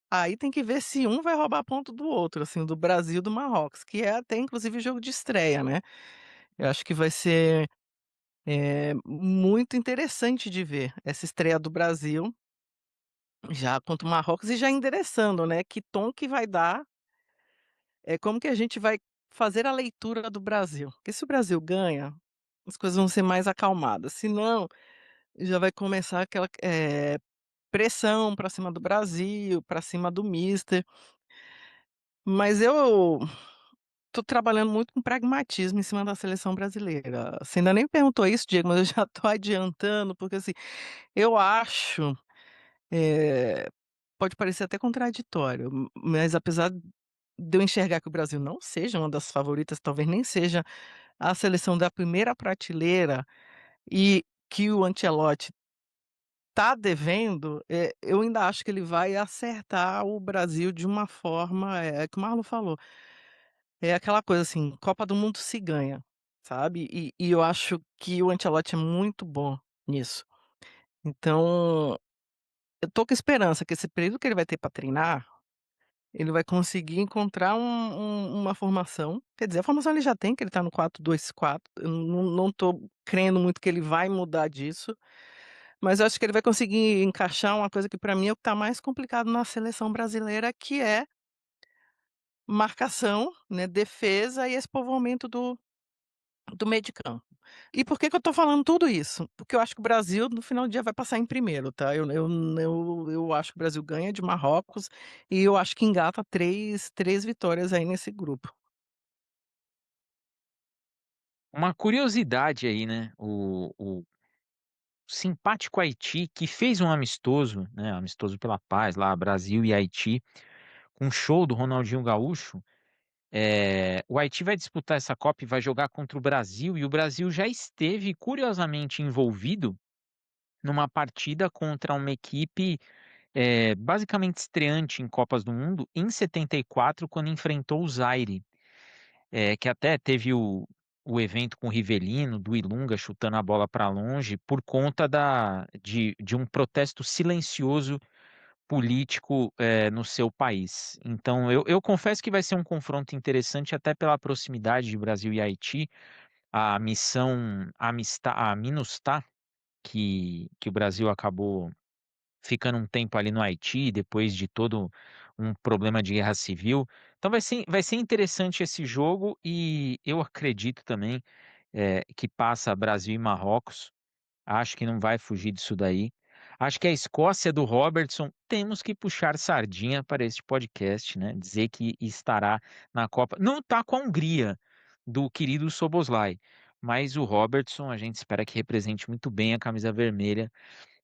Aí tem que ver se um vai roubar ponto do outro, assim, do Brasil e do Marrocos, que é até inclusive jogo de estreia, né. Eu acho que vai ser, muito interessante de ver essa estreia do Brasil, já contra o Marrocos e já endereçando, né, que tom que vai dar, como que a gente vai fazer a leitura do Brasil. Porque se o Brasil ganha, as coisas vão ser mais acalmadas, se não, já vai começar aquela, pressão pra cima do Brasil, pra cima do mister. Mas eu tô trabalhando muito com pragmatismo em cima da seleção brasileira. Você ainda nem me perguntou isso, Diego, mas eu já tô adiantando, porque, assim, eu acho, eh, pode parecer até contraditório, mas apesar de eu enxergar que o Brasil não seja uma das favoritas, talvez nem seja a seleção da primeira prateleira e que o Ancelotti tá devendo, eu ainda acho que ele vai acertar o Brasil de uma forma, é que o Marlon falou, é aquela coisa assim, Copa do Mundo se ganha, sabe, e eu acho que o Ancelotti é muito bom nisso. Então, eu tô com esperança que esse período que ele vai ter para treinar, ele vai conseguir encontrar uma formação, quer dizer, a formação ele já tem, que ele tá no 4-2-4, eu não tô crendo muito que ele vai mudar disso, mas eu acho que ele vai conseguir encaixar uma coisa que para mim é o que tá mais complicado na seleção brasileira, que é marcação, né, defesa e esse povoamento do meio de campo. E por que que eu tô falando tudo isso? Porque eu acho que o Brasil no final do dia vai passar em primeiro, tá. Eu acho que o Brasil ganha de Marrocos e eu acho que engata três vitórias aí nesse grupo. Uma curiosidade aí, né, o simpático Haiti, que fez um amistoso, né, amistoso pela paz lá, Brasil e Haiti, com show do Ronaldinho Gaúcho. O Haiti vai disputar essa Copa e vai jogar contra o Brasil, e o Brasil já esteve curiosamente envolvido numa partida contra uma equipe, basicamente estreante em Copas do Mundo em 74, quando enfrentou o Zaire, que até teve o evento com o Rivelino, do Ilunga chutando a bola para longe, por conta de um protesto silencioso político, no seu país. Então, eu confesso que vai ser um confronto interessante, até pela proximidade de Brasil e Haiti, a missão a MINUSTAH, que o Brasil acabou ficando um tempo ali no Haiti, depois de todo um problema de guerra civil. Então vai ser interessante esse jogo, e eu acredito também, que passa Brasil e Marrocos. Acho que não vai fugir disso daí. Acho que a Escócia do Robertson, temos que puxar sardinha para este podcast, né? Dizer que estará na Copa. Não está com a Hungria do querido Soboslai, mas o Robertson a gente espera que represente muito bem a camisa vermelha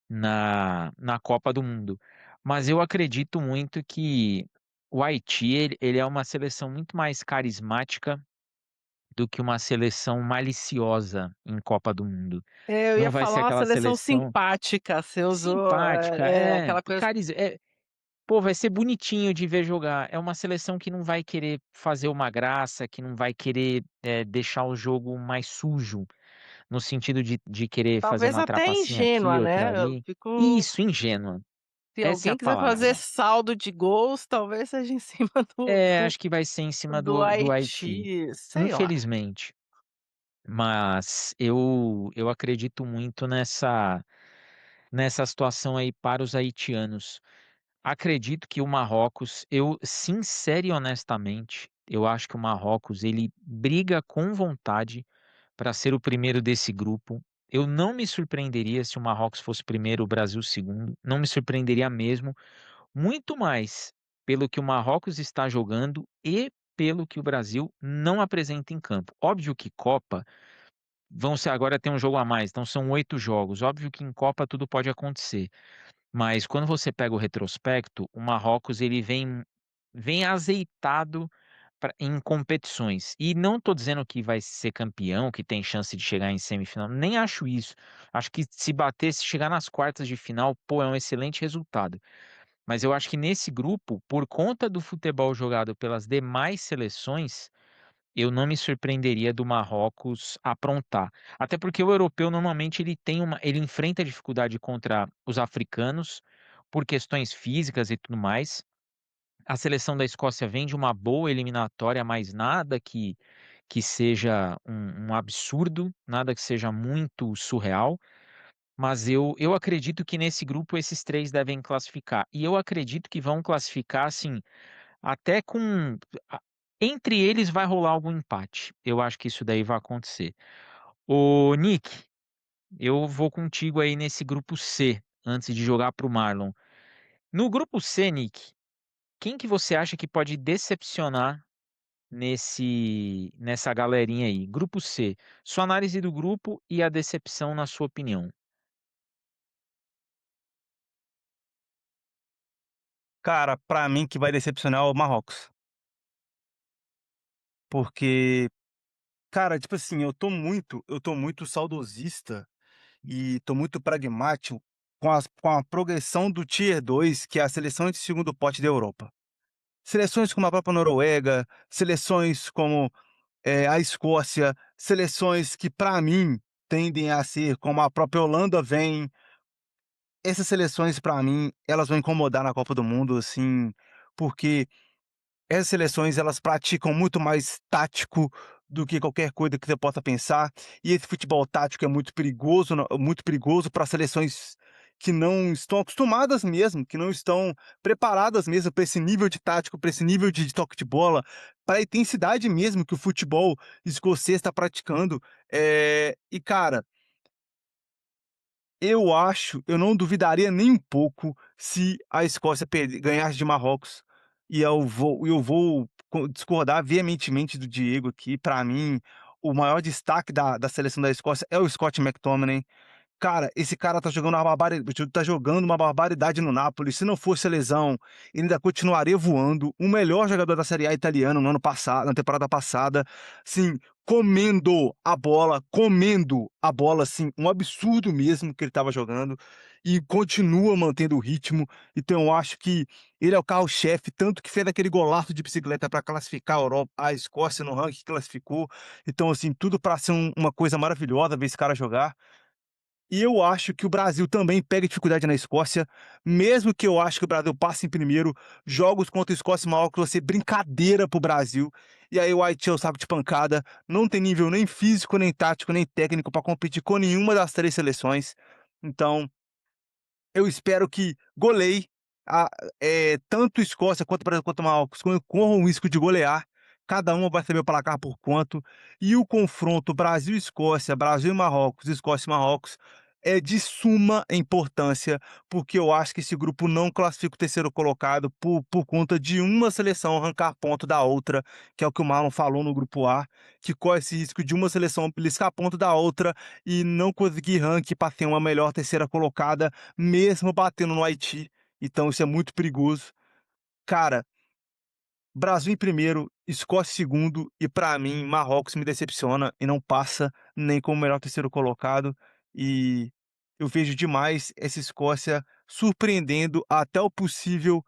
na Copa do Mundo. Mas eu acredito muito que o Haiti, ele é uma seleção muito mais carismática do que uma seleção maliciosa em Copa do Mundo. Eu ia Não vai ser falar uma aquela seleção seleção simpática, você usou, simpática, aquela coisa. pô, vai ser bonitinho de ver jogar. É uma seleção que não vai querer fazer uma graça, que não vai querer, deixar o jogo mais sujo, no sentido de querer fazer Talvez uma até trapacinha aqui, ingênua, outra né, eu ali. fico Isso, ingênua. se Essa é a alguém quiser fazer palavra. saldo de gols, talvez seja em cima do do Acho que vai ser em cima do do Haiti, Haiti, sei lá. infelizmente. Mas eu acredito muito nessa situação aí para os haitianos. Acredito que o Marrocos, eu sincero e honestamente, Eu acho que o Marrocos ele briga com vontade para ser o primeiro desse grupo. Eu não me surpreenderia se o Marrocos fosse primeiro, o Brasil segundo, não me surpreenderia mesmo, muito mais pelo que o Marrocos está jogando e pelo que o Brasil não apresenta em campo. Óbvio que Copa vão ser agora tem um jogo a mais, então são 8 jogos. Óbvio que em Copa tudo pode acontecer, mas quando você pega o retrospecto, o Marrocos ele vem azeitado em competições. E não estou dizendo que vai ser campeão, que tem chance de chegar em semifinal, nem acho isso. Acho que se bater, se chegar nas quartas de final, pô, é um excelente resultado. Mas eu acho que nesse grupo, por conta do futebol jogado pelas demais seleções, eu não me surpreenderia do Marrocos aprontar. Até porque o europeu normalmente ele enfrenta dificuldade contra os africanos por questões físicas e tudo mais. A seleção da Escócia vem de uma boa eliminatória, mas nada que seja um absurdo, nada que seja muito surreal. Mas eu acredito que nesse grupo esses três devem classificar. E eu acredito que vão classificar assim, até com. a- Entre eles vai rolar algum empate. Eu acho que isso daí vai acontecer. Ô, Nick, eu vou contigo aí nesse grupo C, antes de jogar pro Marlon. No grupo C, Nick, quem que você acha que pode decepcionar nessa galerinha aí? Grupo C. Sua análise do grupo e a decepção na sua opinião. Cara, pra mim que vai decepcionar é o Marrocos. Porque, cara, tipo assim, eu tô muito saudosista e tô muito pragmático com a progressão do Tier 2, que é a seleção de segundo pote da Europa. Seleções como a própria Noruega, seleções como, a Escócia, seleções que pra mim tendem a ser como a própria Holanda vem. Essas seleções pra mim, elas vão incomodar na Copa do Mundo, assim, porque essas seleções, elas praticam muito mais tático do que qualquer coisa que você possa pensar, e esse futebol tático é muito perigoso para seleções que não estão acostumadas mesmo, que não estão preparadas mesmo para esse nível de tático, para esse nível de toque de bola, para a intensidade mesmo que o futebol escocês está praticando. E cara, eu não duvidaria nem um pouco se a Escócia ganhasse de Marrocos. E eu vou discordar veementemente do Diego aqui. Para mim, o maior destaque da seleção da Escócia é o Scott McTominay. Cara, esse cara tá jogando uma barbaridade no Napoli. Se não fosse a lesão, ele ainda continuaria voando. O melhor jogador da Série A italiano no ano passado, na temporada passada, sim, comendo a bola, assim, um absurdo mesmo que ele estava jogando e continua mantendo o ritmo. Então eu acho que ele é o carro-chefe, tanto que fez aquele golaço de bicicleta para classificar a Escócia no ranking que classificou. Então, assim, tudo para ser uma coisa maravilhosa ver esse cara jogar. E eu acho que o Brasil também pega dificuldade na Escócia, mesmo que eu acho que o Brasil passe em primeiro, jogos contra a Escócia e Marrocos vão ser brincadeira pro Brasil. E aí o Haiti é o saco de pancada, não tem nível nem físico, nem tático, nem técnico para competir com nenhuma das três seleções. Então, eu espero que goleie a tanto Escócia quanto Brasil quanto Marrocos corram o risco de golear, cada uma vai saber o placar por quanto, e o confronto Brasil-Escócia, Brasil e Marrocos, Escócia e Marrocos, é de suma importância, porque eu acho que esse grupo não classifica o terceiro colocado por conta de uma seleção arrancar ponto da outra, que é o que o Marlon falou no grupo A, que corre esse risco de uma seleção beliscar ponto da outra e não conseguir ranking para ter uma melhor terceira colocada, mesmo batendo no Haiti. Então isso é muito perigoso. Cara, Brasil em primeiro, Escócia em segundo e pra mim Marrocos me decepciona e não passa nem como o melhor terceiro colocado. E eu vejo demais essa Escócia surpreendendo até o possível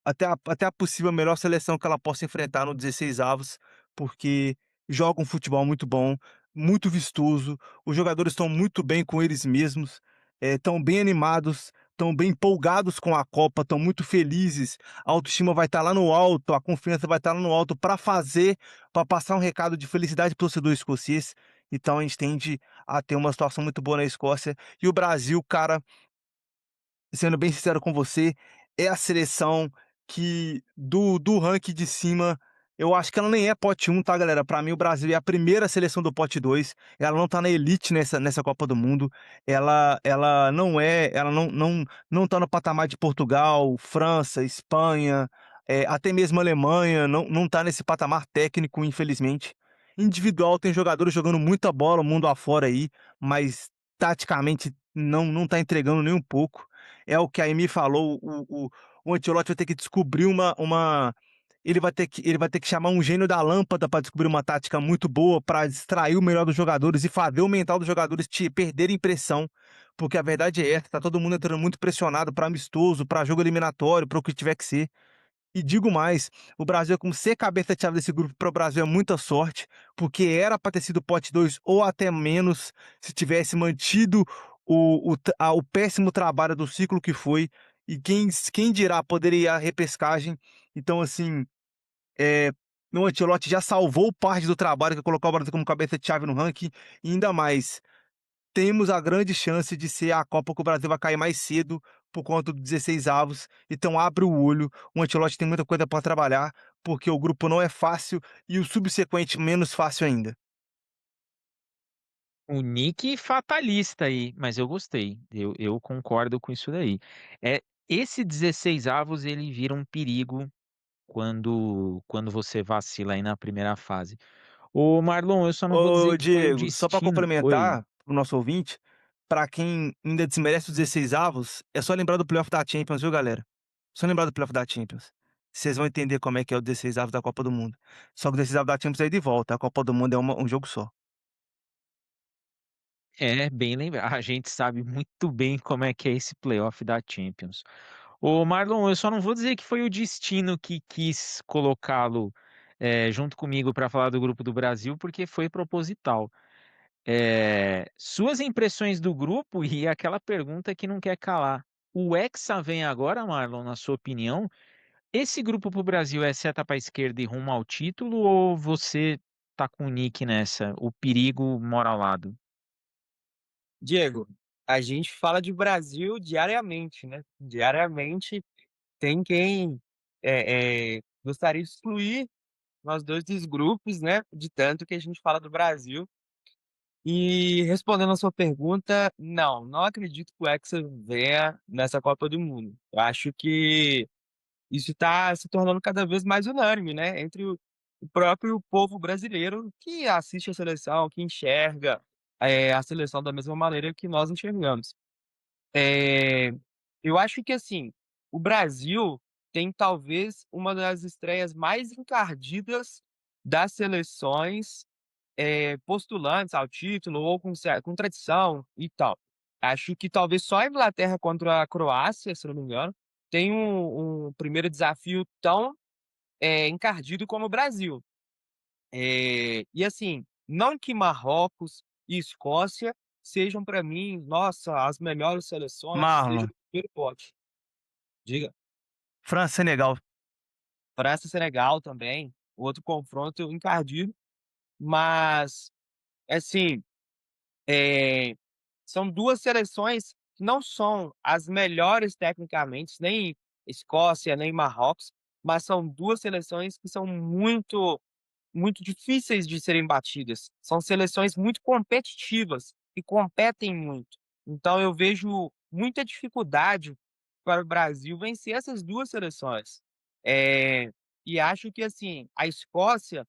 até a possível melhor seleção que ela possa enfrentar no 16 avos, porque joga um futebol muito bom, muito vistoso, os jogadores estão muito bem com eles mesmos, estão bem animados, estão bem empolgados com a Copa, estão muito felizes, a autoestima vai estar lá no alto, a confiança vai estar lá no alto para passar um recado de felicidade para o torcedor escocês. Então a gente tende a ter uma situação muito boa na Escócia. E o Brasil, cara, sendo bem sincero com você, é a seleção que do ranking de cima, eu acho que ela nem é pote 1, tá, galera? Pra mim, o Brasil é a primeira seleção do pote 2. Ela não tá na elite nessa Copa do Mundo. Ela não tá no patamar de Portugal, França, Espanha, até mesmo Alemanha. Não tá nesse patamar técnico, infelizmente. Individual, tem jogadores jogando muita bola mundo afora aí, mas taticamente não tá entregando nem um pouco. É o que a Amy falou, o Ancelotti vai ter que descobrir ele vai ter que chamar um gênio da lâmpada para descobrir uma tática muito boa para extrair o melhor dos jogadores e fazer o mental dos jogadores perderem pressão, porque a verdade é essa, tá todo mundo entrando muito pressionado para amistoso, para jogo eliminatório, para o que tiver que ser. E digo mais, o Brasil, como ser cabeça de chave desse grupo, para o Brasil é muita sorte, porque era para ter sido pote 2 ou até menos, se tivesse mantido o péssimo trabalho do ciclo que foi, e quem dirá poderia ir à repescagem. Então, assim, o Ancelotti já salvou parte do trabalho, que é colocar o Brasil como cabeça de chave no ranking, e ainda mais, temos a grande chance de ser a Copa que o Brasil vai cair mais cedo por conta dos 16 avos. Então abre o olho, o Ancelotti tem muita coisa para trabalhar, porque o grupo não é fácil e o subsequente menos fácil ainda. O nick fatalista aí, mas eu gostei. Eu concordo com isso daí. Esse 16 avos ele vira um perigo quando você vacila aí na primeira fase. Ô Marlon, eu só não vou dizer Ô, que foi o Diego, só para destino. Oi. complementar pro nosso ouvinte, para quem ainda desmerece os 16 avos, é só lembrar do playoff da Champions, viu, galera? Só lembrar do playoff da Champions. Vocês vão entender como é que é o 16 avos da Copa do Mundo. Só que o 16 avos da Champions é de volta, a Copa do Mundo é um jogo só. É, bem lembrado. A gente sabe muito bem como é que é esse playoff da Champions. Ô Marlon, eu só não vou dizer que foi o destino que quis colocá-lo junto comigo para falar do grupo do Brasil, porque foi proposital. Suas impressões do grupo e aquela pergunta que não quer calar. O Hexa vem agora, Marlon, na sua opinião? Esse grupo para o Brasil é seta para a esquerda e rumo ao título ou você tá com o Nick nessa? O perigo mora ao lado. Diego, a gente fala de Brasil diariamente, né? Diariamente tem quem gostaria de excluir nós dois dos grupos, né? De tanto que a gente fala do Brasil. E respondendo a sua pergunta, não acredito que o Hexa venha nessa Copa do Mundo. Eu acho que isso está se tornando cada vez mais unânime, né? Entre o próprio povo brasileiro que assiste a seleção, que enxerga a seleção da mesma maneira que nós enxergamos. É, eu acho que assim, o Brasil tem talvez uma das estreias mais encardidas das seleções postulantes ao título ou com tradição e tal. Acho que talvez só a Inglaterra contra a Croácia, se não me engano, tem um primeiro desafio tão encardido como o Brasil. E assim, não que Marrocos e Escócia sejam para mim, nossa, as melhores seleções, sejam Marlon, o primeiro pote. Diga. França e Senegal. França e Senegal também, outro confronto encardido, mas assim, Eh, são 2 seleções que não são as melhores tecnicamente, nem Escócia, nem Marrocos, mas são 2 seleções que são muito difíceis de serem batidas. São seleções muito competitivas e competem muito. Então eu vejo muita dificuldade para o Brasil vencer essas 2 seleções. Eh, e acho que, assim, a Escócia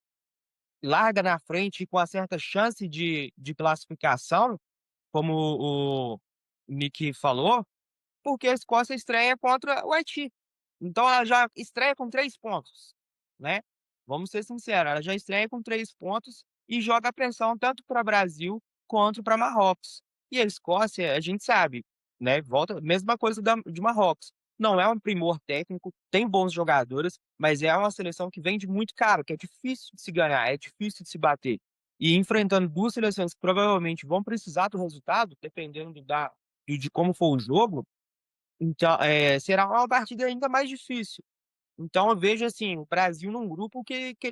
larga na frente com uma certa chance de classificação, como o Nick falou, porque a Escócia estreia contra o Haiti. Então ela já estreia com 3 pontos, né. Vamos ser sinceros, ela já estreia com 3 pontos e joga a pressão tanto para Brasil quanto para Marrocos. E a Escócia, a gente sabe, né, volta mesma coisa de Marrocos. Não é um primor técnico, tem bons jogadores, mas é uma seleção que vem de muito caro, que é difícil de se ganhar, é difícil de se bater. E enfrentando 2 seleções que provavelmente vão precisar do resultado, dependendo de como for o jogo, então, será uma partida ainda mais difícil. Então eu vejo, assim, o Brasil num grupo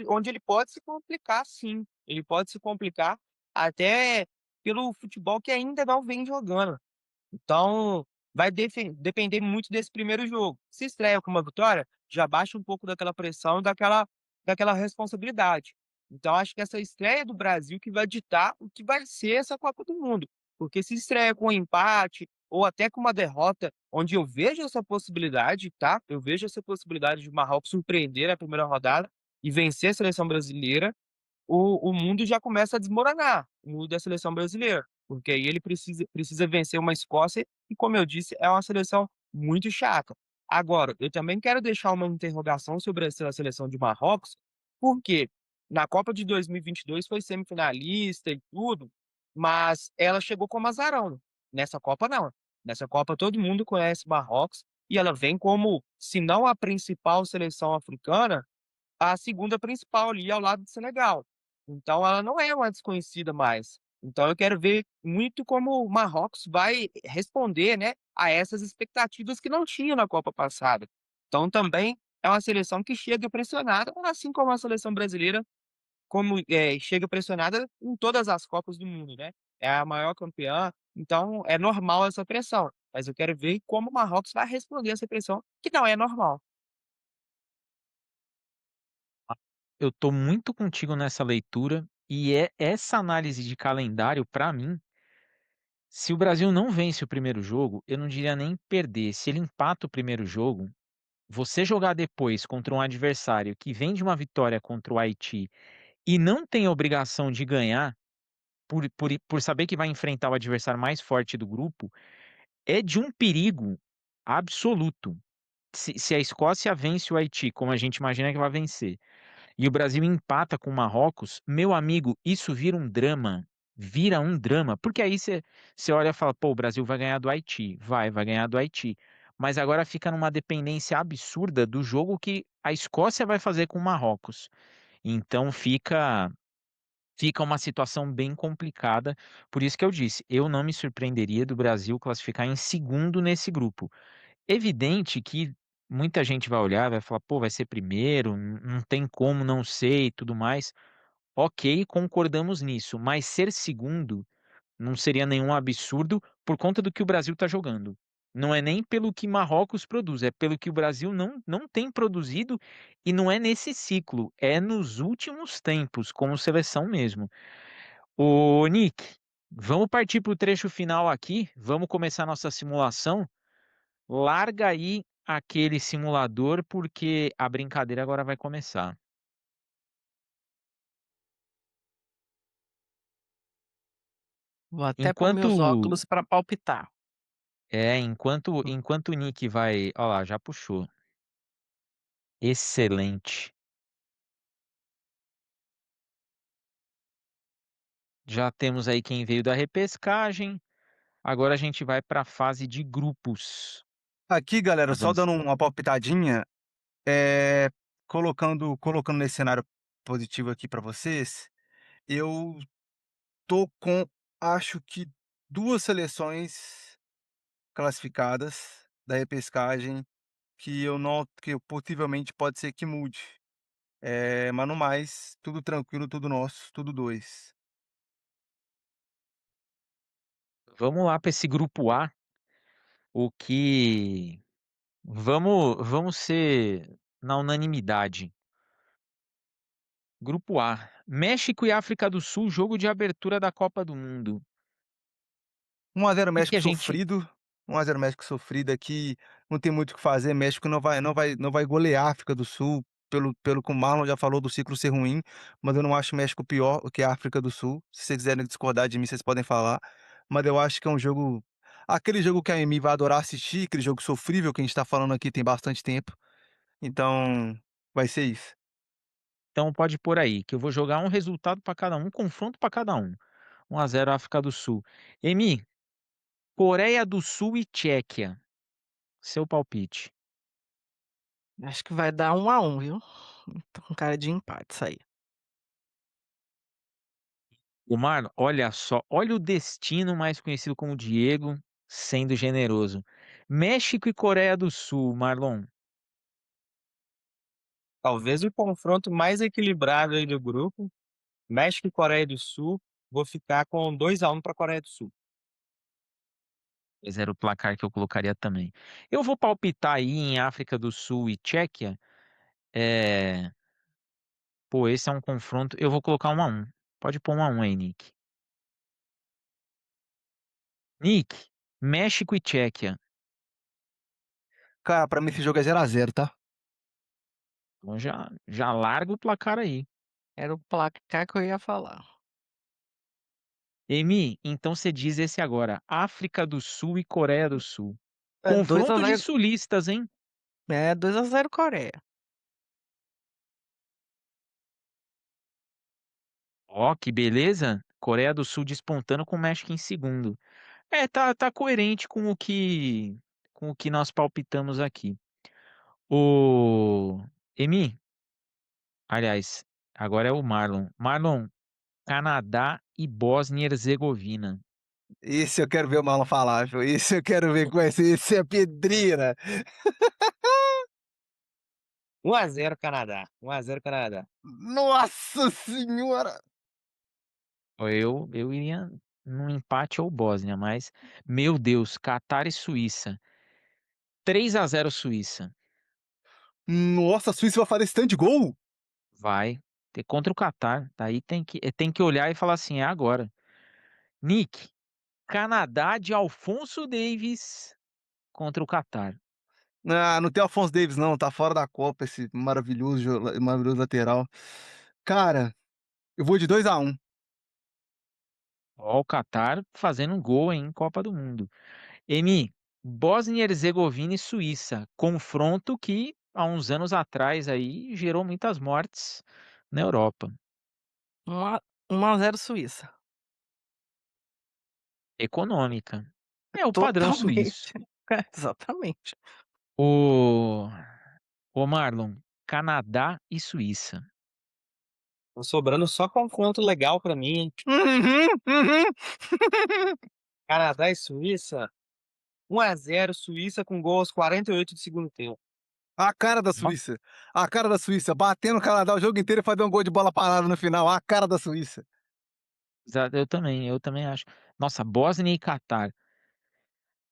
onde ele pode se complicar sim, ele pode se complicar até pelo futebol que ainda não vem jogando. Então vai depender muito desse primeiro jogo. Se estreia com uma vitória, já baixa um pouco daquela pressão e daquela responsabilidade. Então acho que essa estreia do Brasil que vai ditar o que vai ser essa Copa do Mundo, porque se estreia com um empate ou até com uma derrota, onde eu vejo essa possibilidade, tá, eu vejo essa possibilidade de Marrocos surpreender a primeira rodada e vencer a seleção brasileira, o mundo já começa a desmoronar, o mundo da seleção brasileira, porque aí ele precisa vencer uma Escócia e, como eu disse, é uma seleção muito chata. Agora, eu também quero deixar uma interrogação sobre essa seleção de Marrocos, porque na Copa de 2022 foi semifinalista e tudo, mas ela chegou como azarão. Nessa Copa não. Nessa Copa todo mundo conhece Marrocos e ela vem como, se não a principal seleção africana, a segunda principal ali ao lado do Senegal. Então ela não é uma desconhecida mais. Então eu quero ver muito como o Marrocos vai responder, né, a essas expectativas que não tinha na Copa passada. Então também é uma seleção que chega pressionada, assim como a seleção brasileira, como, chega pressionada em todas as Copas do mundo, né. É a maior campeã, então é normal essa pressão, mas eu quero ver como o Marrocos vai responder essa pressão, que não é normal. Eu tô muito contigo nessa leitura e essa análise de calendário para mim, se o Brasil não vence o primeiro jogo, eu não diria nem perder, se ele empata o primeiro jogo, você jogar depois contra um adversário que vem de uma vitória contra o Haiti e não tem a obrigação de ganhar, por saber que vai enfrentar o adversário mais forte do grupo, é de um perigo absoluto. Se a Escócia vence o Haiti, como a gente imagina que vai vencer, e o Brasil empata com o Marrocos, meu amigo, isso vira um drama. Vira um drama. Porque aí você olha e fala, pô, o Brasil vai ganhar do Haiti. Vai ganhar do Haiti. Mas agora fica numa dependência absurda do jogo que a Escócia vai fazer com o Marrocos. Então fica uma situação bem complicada. Por isso que eu disse, eu não me surpreenderia do Brasil classificar em segundo nesse grupo. Evidente que muita gente vai olhar, vai falar, pô, vai ser primeiro, não tem como não ser e tudo mais. Ok, concordamos nisso, mas ser segundo não seria nenhum absurdo por conta do que o Brasil está jogando. Não é nem pelo que Marrocos produz, é pelo que o Brasil não tem produzido e não é nesse ciclo, é nos últimos tempos, como seleção mesmo. Ô, Nick, vamos partir para o trecho final aqui, vamos começar nossa simulação. Larga aí aquele simulador porque a brincadeira agora vai começar. Vou até pôr Enquanto meus óculos para palpitar. enquanto o Nick vai, ó lá, já puxou. Excelente. Já temos aí quem veio da repescagem. Agora a gente vai para a fase de grupos. Aqui, galera, só Avança. dando uma palpitadinha, eh, colocando nesse cenário positivo aqui para vocês, eu tô com, acho que 2 seleções classificadas da repescagem que eu possivelmente pode ser que mude. Mas no mais, tudo tranquilo, tudo nosso, tudo 2. Vamos lá para esse grupo A, o que vamos ser na unanimidade. Grupo A, México e África do Sul, jogo de abertura da Copa do Mundo. O 1 a 0 que que México a gente sofrido, 1 a 0 México sofrido aqui, não tem muito o que fazer, México não vai golear a África do Sul, pelo que o Marlon já falou do ciclo ser ruim, mas eu não acho México pior do que a África do Sul. Se vocês quiserem discordar de mim, vocês podem falar, mas eu acho que é um jogo, aquele jogo que a Emi vai adorar assistir, aquele jogo sofrível que a gente tá falando aqui tem bastante tempo, então vai ser isso. então pode pôr aí, que eu vou jogar um resultado para cada um, confronto para cada um. 1-0 África do Sul. Emi, Coreia do Sul e Tchequia. Seu palpite. Acho que vai dar 1-1, viu. Tô com cara de empate isso aí. O Marlon, olha só, olha o destino mais conhecido como Diego sendo generoso. México e Coreia do Sul, Marlon. Talvez o confronto mais equilibrado aí do grupo, México e Coreia do Sul, vou ficar com 2-1 para a Coreia do Sul. Esse era o placar que eu colocaria também. Eu vou palpitar aí em África do Sul e Tchequia. É... Pô, esse é um confronto. Eu vou colocar 1-1. Pode pôr 1-1 aí, Nick. Nick, México e Tchequia. Cara, pra mim esse jogo é 0-0, tá? Então já larga o placar aí. Era o placar que eu ia falar. Emi, então você diz esse agora. África do Sul e Coreia do Sul. É 2 a Confronto de 0. sulistas, hein? É 2-0 Coreia. Ó, que beleza. Coreia do Sul despontando com o México em segundo. É, tá coerente com o que nós palpitamos aqui. O Emi, aliás, agora é o Marlon. Marlon, Canadá e Bósnia e Herzegovina. Esse eu quero ver o Marlon falar, viu? Esse eu quero ver com esse é pedreira. 1-0 Canadá. 1-0 Canadá. Nossa senhora! Eu iria num empate ou Bósnia, mas meu Deus, Catar e Suíça. 3-0 Suíça. Nossa, a Suíça vai fazer esse tanto de gol? Vai ter contra o Catar. Daí tem que olhar e falar assim, é agora. Nick, Canadá de Alfonso Davis contra o Catar. Ah, não tem Alphonso Davies não, tá fora da Copa esse maravilhoso lateral. Cara, eu vou de 2-1. Ó, o Catar fazendo um gol em Copa do Mundo. Emi, Bósnia e Herzegovina e Suíça. Confronto que há uns anos atrás aí gerou muitas mortes na Europa. 1-0 Suíça. Econômica. É o padrão suíço. Totalmente. Exatamente. O, o Marlon, Canadá e Suíça. Tá sobrando só confronto legal pra mim, hein? Uhum, uhum. Canadá e Suíça. 1-0 Suíça com gol aos 48 do segundo tempo. A cara da Ó, Suíça. A cara da Suíça. Batendo o Canadá o jogo inteiro e fazer um gol de bola parada no final. A cara da Suíça. eu também acho. Nossa, Bósnia e Catar.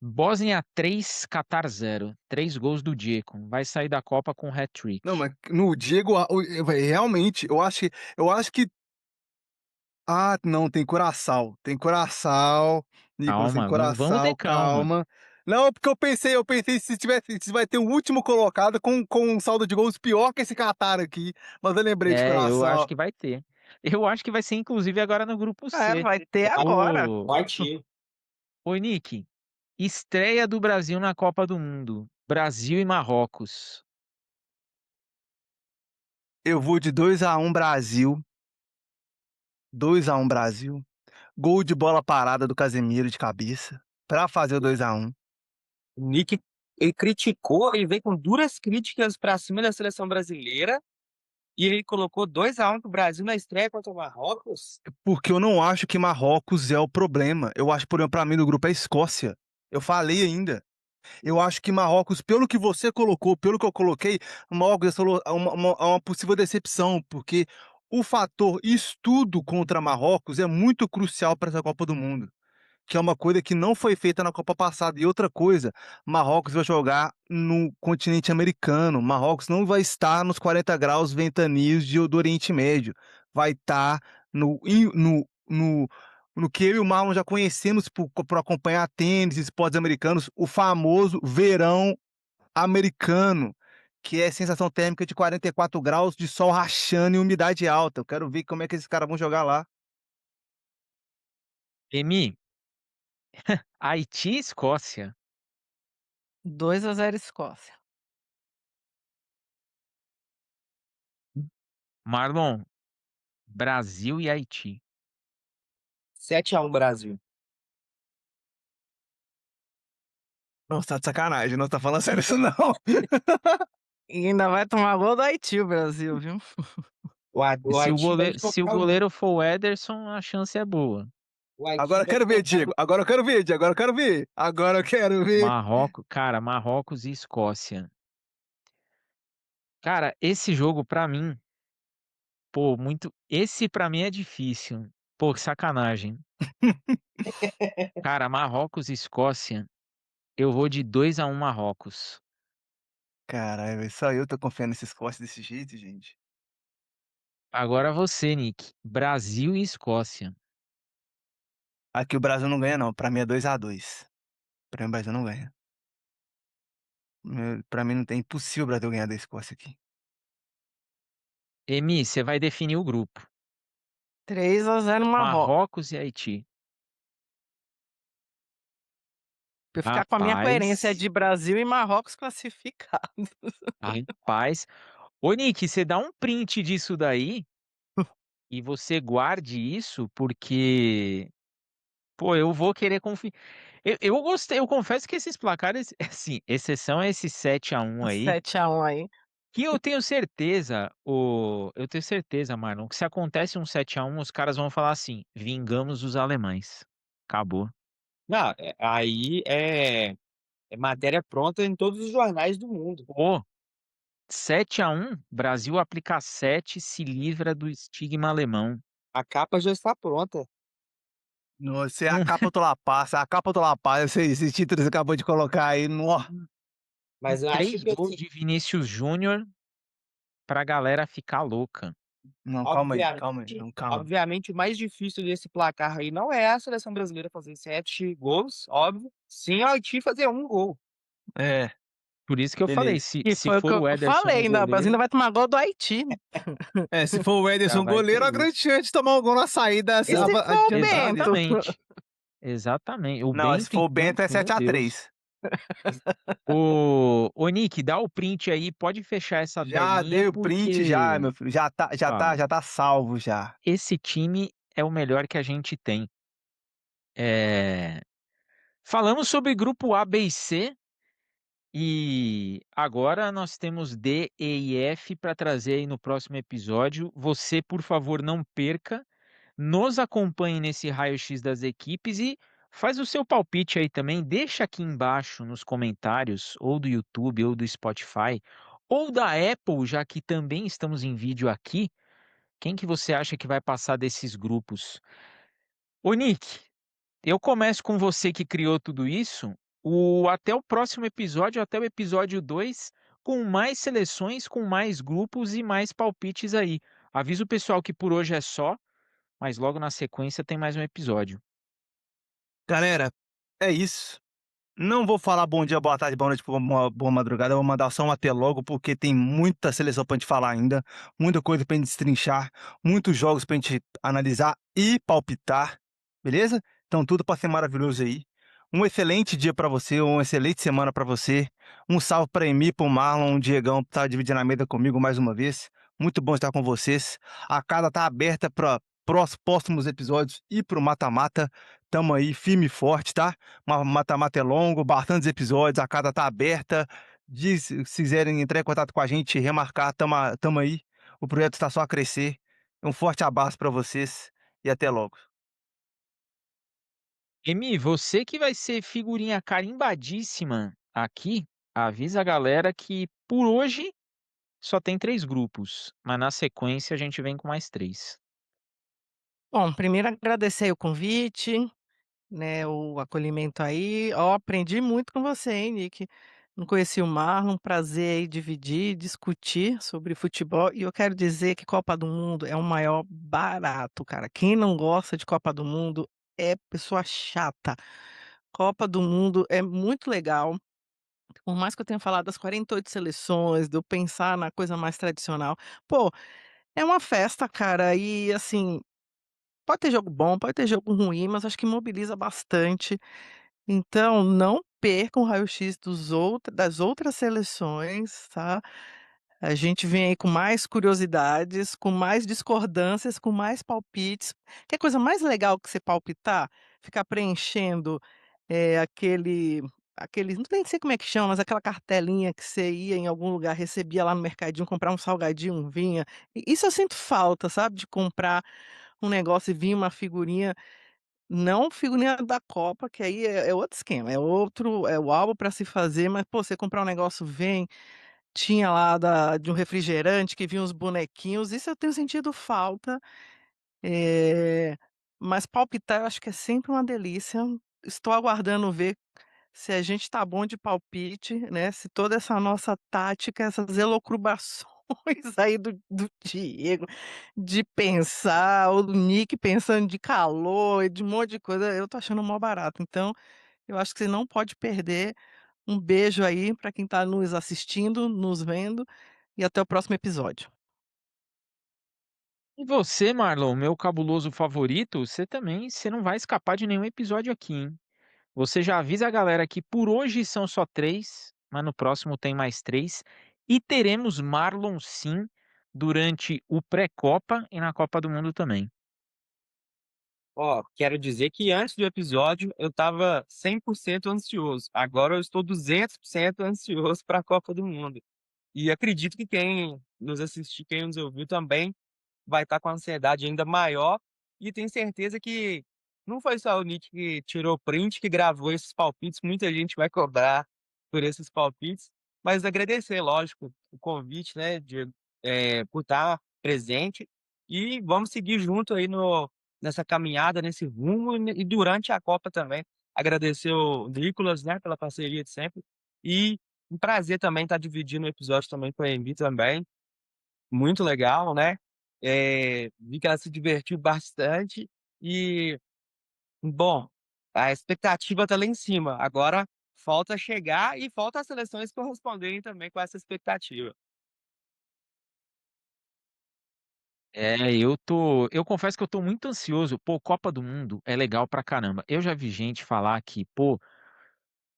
Bósnia 3, Catar 0. 3 gols do Dzeko. Vai sair da Copa com Não, hat-trick. mas no Diego, véi, realmente, eu acho que. Ah, não, tem Curaçao. Tem Curaçao. Nicolas, tem Calma, vamos ter Curaçao, calma. calma. Não, porque eu pensei se vai ter o último colocado com um saldo de gols pior que esse Qatar aqui. Mas eu lembrei de É, eu acho Curaçao. que vai ter. Eu acho que vai ser inclusive agora no grupo É, C. vai ter agora. Ô, Vai ter. ô Nick, estreia do Brasil na Copa do Mundo. Brasil e Marrocos. Eu vou de 2-1 Brasil. 2-1 Brasil. Gol de bola parada do Casemiro de cabeça. Pra fazer o 2-1. O Nick, ele criticou, ele veio com duras críticas pra cima da seleção brasileira e ele colocou 2-1 pro Brasil na estreia contra o Marrocos. Porque eu não acho que Marrocos é o problema. Eu acho, por exemplo, pra mim no grupo é Escócia. Eu falei ainda. Eu acho que Marrocos, pelo que você colocou, pelo que eu coloquei, Marrocos é uma possível decepção, porque o fator estudo contra Marrocos é muito crucial para essa Copa do Mundo, que é uma coisa que não foi feita na Copa passada. E outra coisa, Marrocos vai jogar no continente americano. Marrocos não vai estar nos 40 graus ventanios do Oriente Médio. Vai estar no que eu e o Marlon já conhecemos por acompanhar tênis, esportes americanos, o famoso verão americano, que é sensação térmica de 44 graus, de sol rachando e umidade alta. Eu quero ver como é que esses caras vão jogar lá. Emi, Haiti e Escócia. 2-0 Escócia. Marlon, Brasil e Haiti. 7-1 Brasil. Não, você tá de sacanagem, não tá falando sério isso não. E ainda vai tomar gol do Haiti, o Brasil, viu? O Se o Haiti vai goleiro, se o desfocar goleiro for o Ederson, a chance é boa. o Haiti Agora eu vai quero ver, desfocar Diego. Agora eu quero ver, Diego. Agora eu quero ver. Agora eu quero ver. Marrocos, cara, Marrocos e Escócia. Cara, esse jogo pra mim, pô, muito. Esse pra mim é difícil. Pô, que sacanagem. Cara, Marrocos e Escócia. Eu vou de 2-1 Marrocos. Caralho, só eu tô confiando nessa Escócia desse jeito, gente. Agora você, Nick. Brasil e Escócia. Aqui o Brasil não ganha não, pra mim é 2-2. Pra mim o Brasil não ganha. Pra mim não tem impossível o Brasil ganhar da Escócia aqui. Emi, você vai definir o grupo. 3-0 Marrocos. Marrocos e Haiti. Pra eu ficar com a minha coerência Rapaz, de Brasil e Marrocos classificados. rapaz. Ô, Nick, você dá um print disso daí e você guarde isso, porque, pô, eu vou querer confiar. Eu gostei, eu confesso que esses placares, assim, exceção a esse 7-1 aí, 7-1 aí. que eu tenho certeza, Marlon, que se acontece um 7-1, os caras vão falar assim: vingamos os alemães. Acabou. Não, aí é matéria pronta em todos os jornais do mundo. Pô, 7-1, Brasil aplica 7, se livra do estigma alemão. A capa já está pronta. Nossa, é a Um, capa do La Paz, a capa do La Paz, esse título que você acabou de colocar aí, nó. Mas eu acho 3 que, gols assim, de Vinícius Júnior pra galera ficar louca. Não, calma aí, obviamente, não, calma. obviamente, o mais difícil desse placar aí não é a seleção brasileira fazer 7 gols, óbvio. Sim, a Haiti fazer 1 gol. É, Por isso que eu falei, beleza. se, E se foi o que for o eu Ederson falei, no ainda, o Brasil goleiro, ainda vai tomar gol do Haiti. É, se for o já Ederson vai ter goleiro, a grande isso. chance de tomar um gol na saída E se for o adiantada. Bento? Exatamente. Exatamente. O Não, se Bento, for o então, Bento é meu Deus. 7-3. Ô, Nick, dá o print aí, pode fechar essa Já telinha, dei o print já, porque, meu filho. Já tá, já ó, tá, já tá salvo já. esse time é o melhor que a gente tem. É... Falamos sobre grupo A, B e C, e agora nós temos D, E e F para trazer aí no próximo episódio. Você, por favor, não perca. Nos acompanhe nesse raio-x das equipes e faz o seu palpite aí também. Deixa aqui embaixo nos comentários, ou do YouTube, ou do Spotify, ou da Apple, já que também estamos em vídeo aqui. Quem que você acha que vai passar desses grupos? Ô, Nick, eu começo com você que criou tudo isso. Até o próximo episódio, até o episódio 2, com mais seleções, com mais grupos e mais palpites aí. Avisa o pessoal que por hoje é só, mas logo na sequência tem mais um episódio. Galera, é isso. Não vou falar bom dia, boa tarde, boa noite, boa madrugada. Eu vou mandar só um até logo, porque tem muita seleção pra gente falar ainda, muita coisa pra gente destrinchar, muitos jogos pra gente analisar e palpitar, beleza? Então tudo pra ser maravilhoso aí. Um excelente dia pra você, uma excelente semana pra você. Um salve pra Emi, pro Marlon, o Diegão, que tá dividindo a mesa comigo mais uma vez. Muito bom estar com vocês. A casa tá aberta para próximos episódios e pro mata-mata. Tamo aí firme e forte, tá? Mata-mata é longo, bastantes episódios, a casa tá aberta. Se quiserem entrar em contato com a gente, remarcar, tamo aí. O projeto está só a crescer. Um forte abraço para vocês e até logo. Emi, você que vai ser figurinha carimbadíssima aqui, avisa a galera que por hoje só tem 3 grupos, mas na sequência a gente vem com mais 3. Bom, primeiro agradecer o convite, né, o acolhimento aí. Ó, aprendi muito com você, hein, Nick. Não conheci o Marlon, prazer aí dividir, discutir sobre futebol. E eu quero dizer que Copa do Mundo é o maior barato, cara. Quem não gosta de Copa do Mundo é pessoa chata. Copa do Mundo é muito legal. Por mais que eu tenha falado das 48 seleções, de eu pensar na coisa mais tradicional, pô, é uma festa, cara, e assim, pode ter jogo bom, pode ter jogo ruim, mas acho que mobiliza bastante. Então não percam o raio-x das outras seleções, tá. A gente vem aí com mais curiosidades, com mais discordâncias, com mais palpites. Quer coisa mais legal que você palpitar? Ficar preenchendo, aquele não nem sei como é que chama, mas aquela cartelinha que você ia em algum lugar, recebia lá no mercadinho, comprar um salgadinho, vinha. Isso eu sinto falta, sabe, de comprar um negócio e vir uma figurinha, não figurinha da Copa, que aí é outro esquema, é o álbum para se fazer, mas, pô, você comprar um negócio, vem, tinha lá de um refrigerante que vinha uns bonequinhos, isso eu tenho sentido falta, eh, mas palpitar eu acho que é sempre uma delícia. Estou aguardando ver se a gente tá bom de palpite, né, se toda essa nossa tática, essas elucubrações aí do Diego, de pensar, o Nick pensando de calor e de um monte de coisa, eu tô achando mó barato. Então, eu acho que você não pode perder. Um beijo aí para quem tá nos assistindo, nos vendo, e até o próximo episódio. E você, Marlon, meu cabuloso favorito, você não vai escapar de nenhum episódio aqui, hein? Você já avisa a galera que por hoje são só 3, mas no próximo tem mais 3. E teremos Marlon sim durante o pré-Copa e na Copa do Mundo também. Ó, quero dizer que antes do episódio eu estava 100% ansioso. Agora eu estou 200% ansioso para a Copa do Mundo. E acredito que quem nos assistiu, quem nos ouviu também vai estar com a ansiedade ainda maior. E tenho certeza que não foi só o Nick que tirou print, que gravou esses palpites. Muita gente vai cobrar por esses palpites. Mas agradecer, lógico, o convite, né, por estar presente. E vamos seguir junto aí nessa caminhada, nesse rumo e durante a Copa também. Agradecer o Nicolas, né, pela parceria de sempre. E um prazer também estar dividindo o episódio também com a Embi também. Muito legal, né. Vi que ela se divertiu bastante e, bom, a expectativa tá lá em cima. Agora falta chegar e falta as seleções corresponderem também com essa expectativa. Eu confesso que eu tô muito ansioso. Pô, Copa do Mundo é legal pra caramba. Eu já vi gente falar que, pô,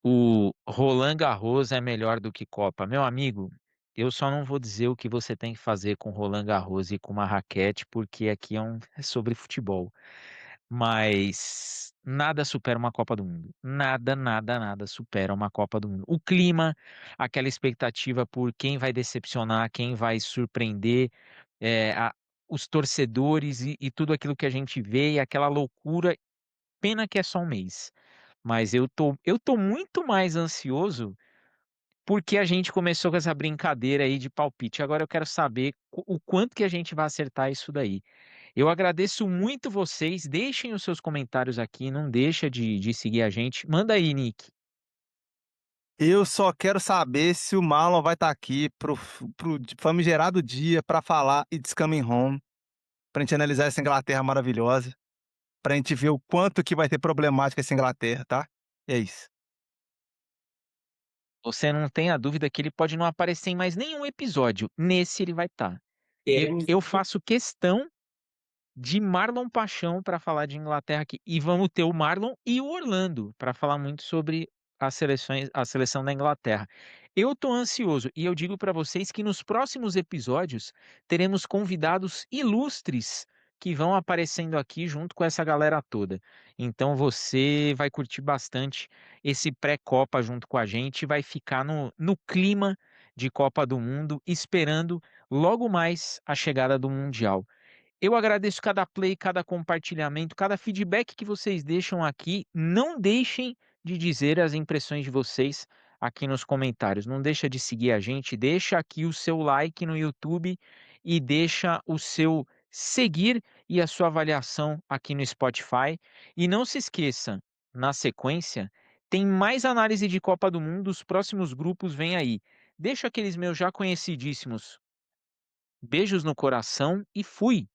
o Roland Garros é melhor do que Copa. Meu amigo, eu só não vou dizer o que você tem que fazer com Roland Garros e com uma raquete, porque aqui é sobre futebol. Mas nada supera uma Copa do Mundo. Nada, nada, nada supera uma Copa do Mundo. O clima, aquela expectativa por quem vai decepcionar, quem vai surpreender, é, a- os torcedores e tudo aquilo que a gente vê, e aquela loucura. Pena que é só um mês. Mas eu tô muito mais ansioso porque a gente começou com essa brincadeira aí de palpite. Agora eu quero saber o quanto que a gente vai acertar isso daí. Eu agradeço muito vocês. Deixem os seus comentários aqui. Não deixa de seguir a gente. Manda aí, Nick. Eu só quero saber se o Marlon vai estar aqui pro famigerado dia para falar It's Coming Home, pra gente analisar essa Inglaterra maravilhosa, pra gente ver o quanto que vai ter problemática essa Inglaterra, tá? É isso. Você não tem a dúvida que ele pode não aparecer em mais nenhum episódio. Nesse ele vai estar. Eu, Teremos eu faço questão de Marlon Paixão para falar de Inglaterra aqui. E vamos ter o Marlon e o Orlando para falar muito sobre a seleção da Inglaterra. Eu tô ansioso e eu digo para vocês que nos próximos episódios teremos convidados ilustres que vão aparecendo aqui junto com essa galera toda. Então você vai curtir bastante esse pré-Copa junto com a gente, vai ficar no clima de Copa do Mundo, esperando logo mais a chegada do Mundial. Eu agradeço cada play, cada compartilhamento, cada feedback que vocês deixam aqui. Não deixem de dizer as impressões de vocês aqui nos comentários. Não deixa de seguir a gente, deixa aqui o seu like no YouTube e deixa o seu seguir e a sua avaliação aqui no Spotify. E não se esqueça, na sequência, tem mais análise de Copa do Mundo, os próximos grupos vêm aí. Deixa aqueles meus já conhecidíssimos beijos no coração e fui!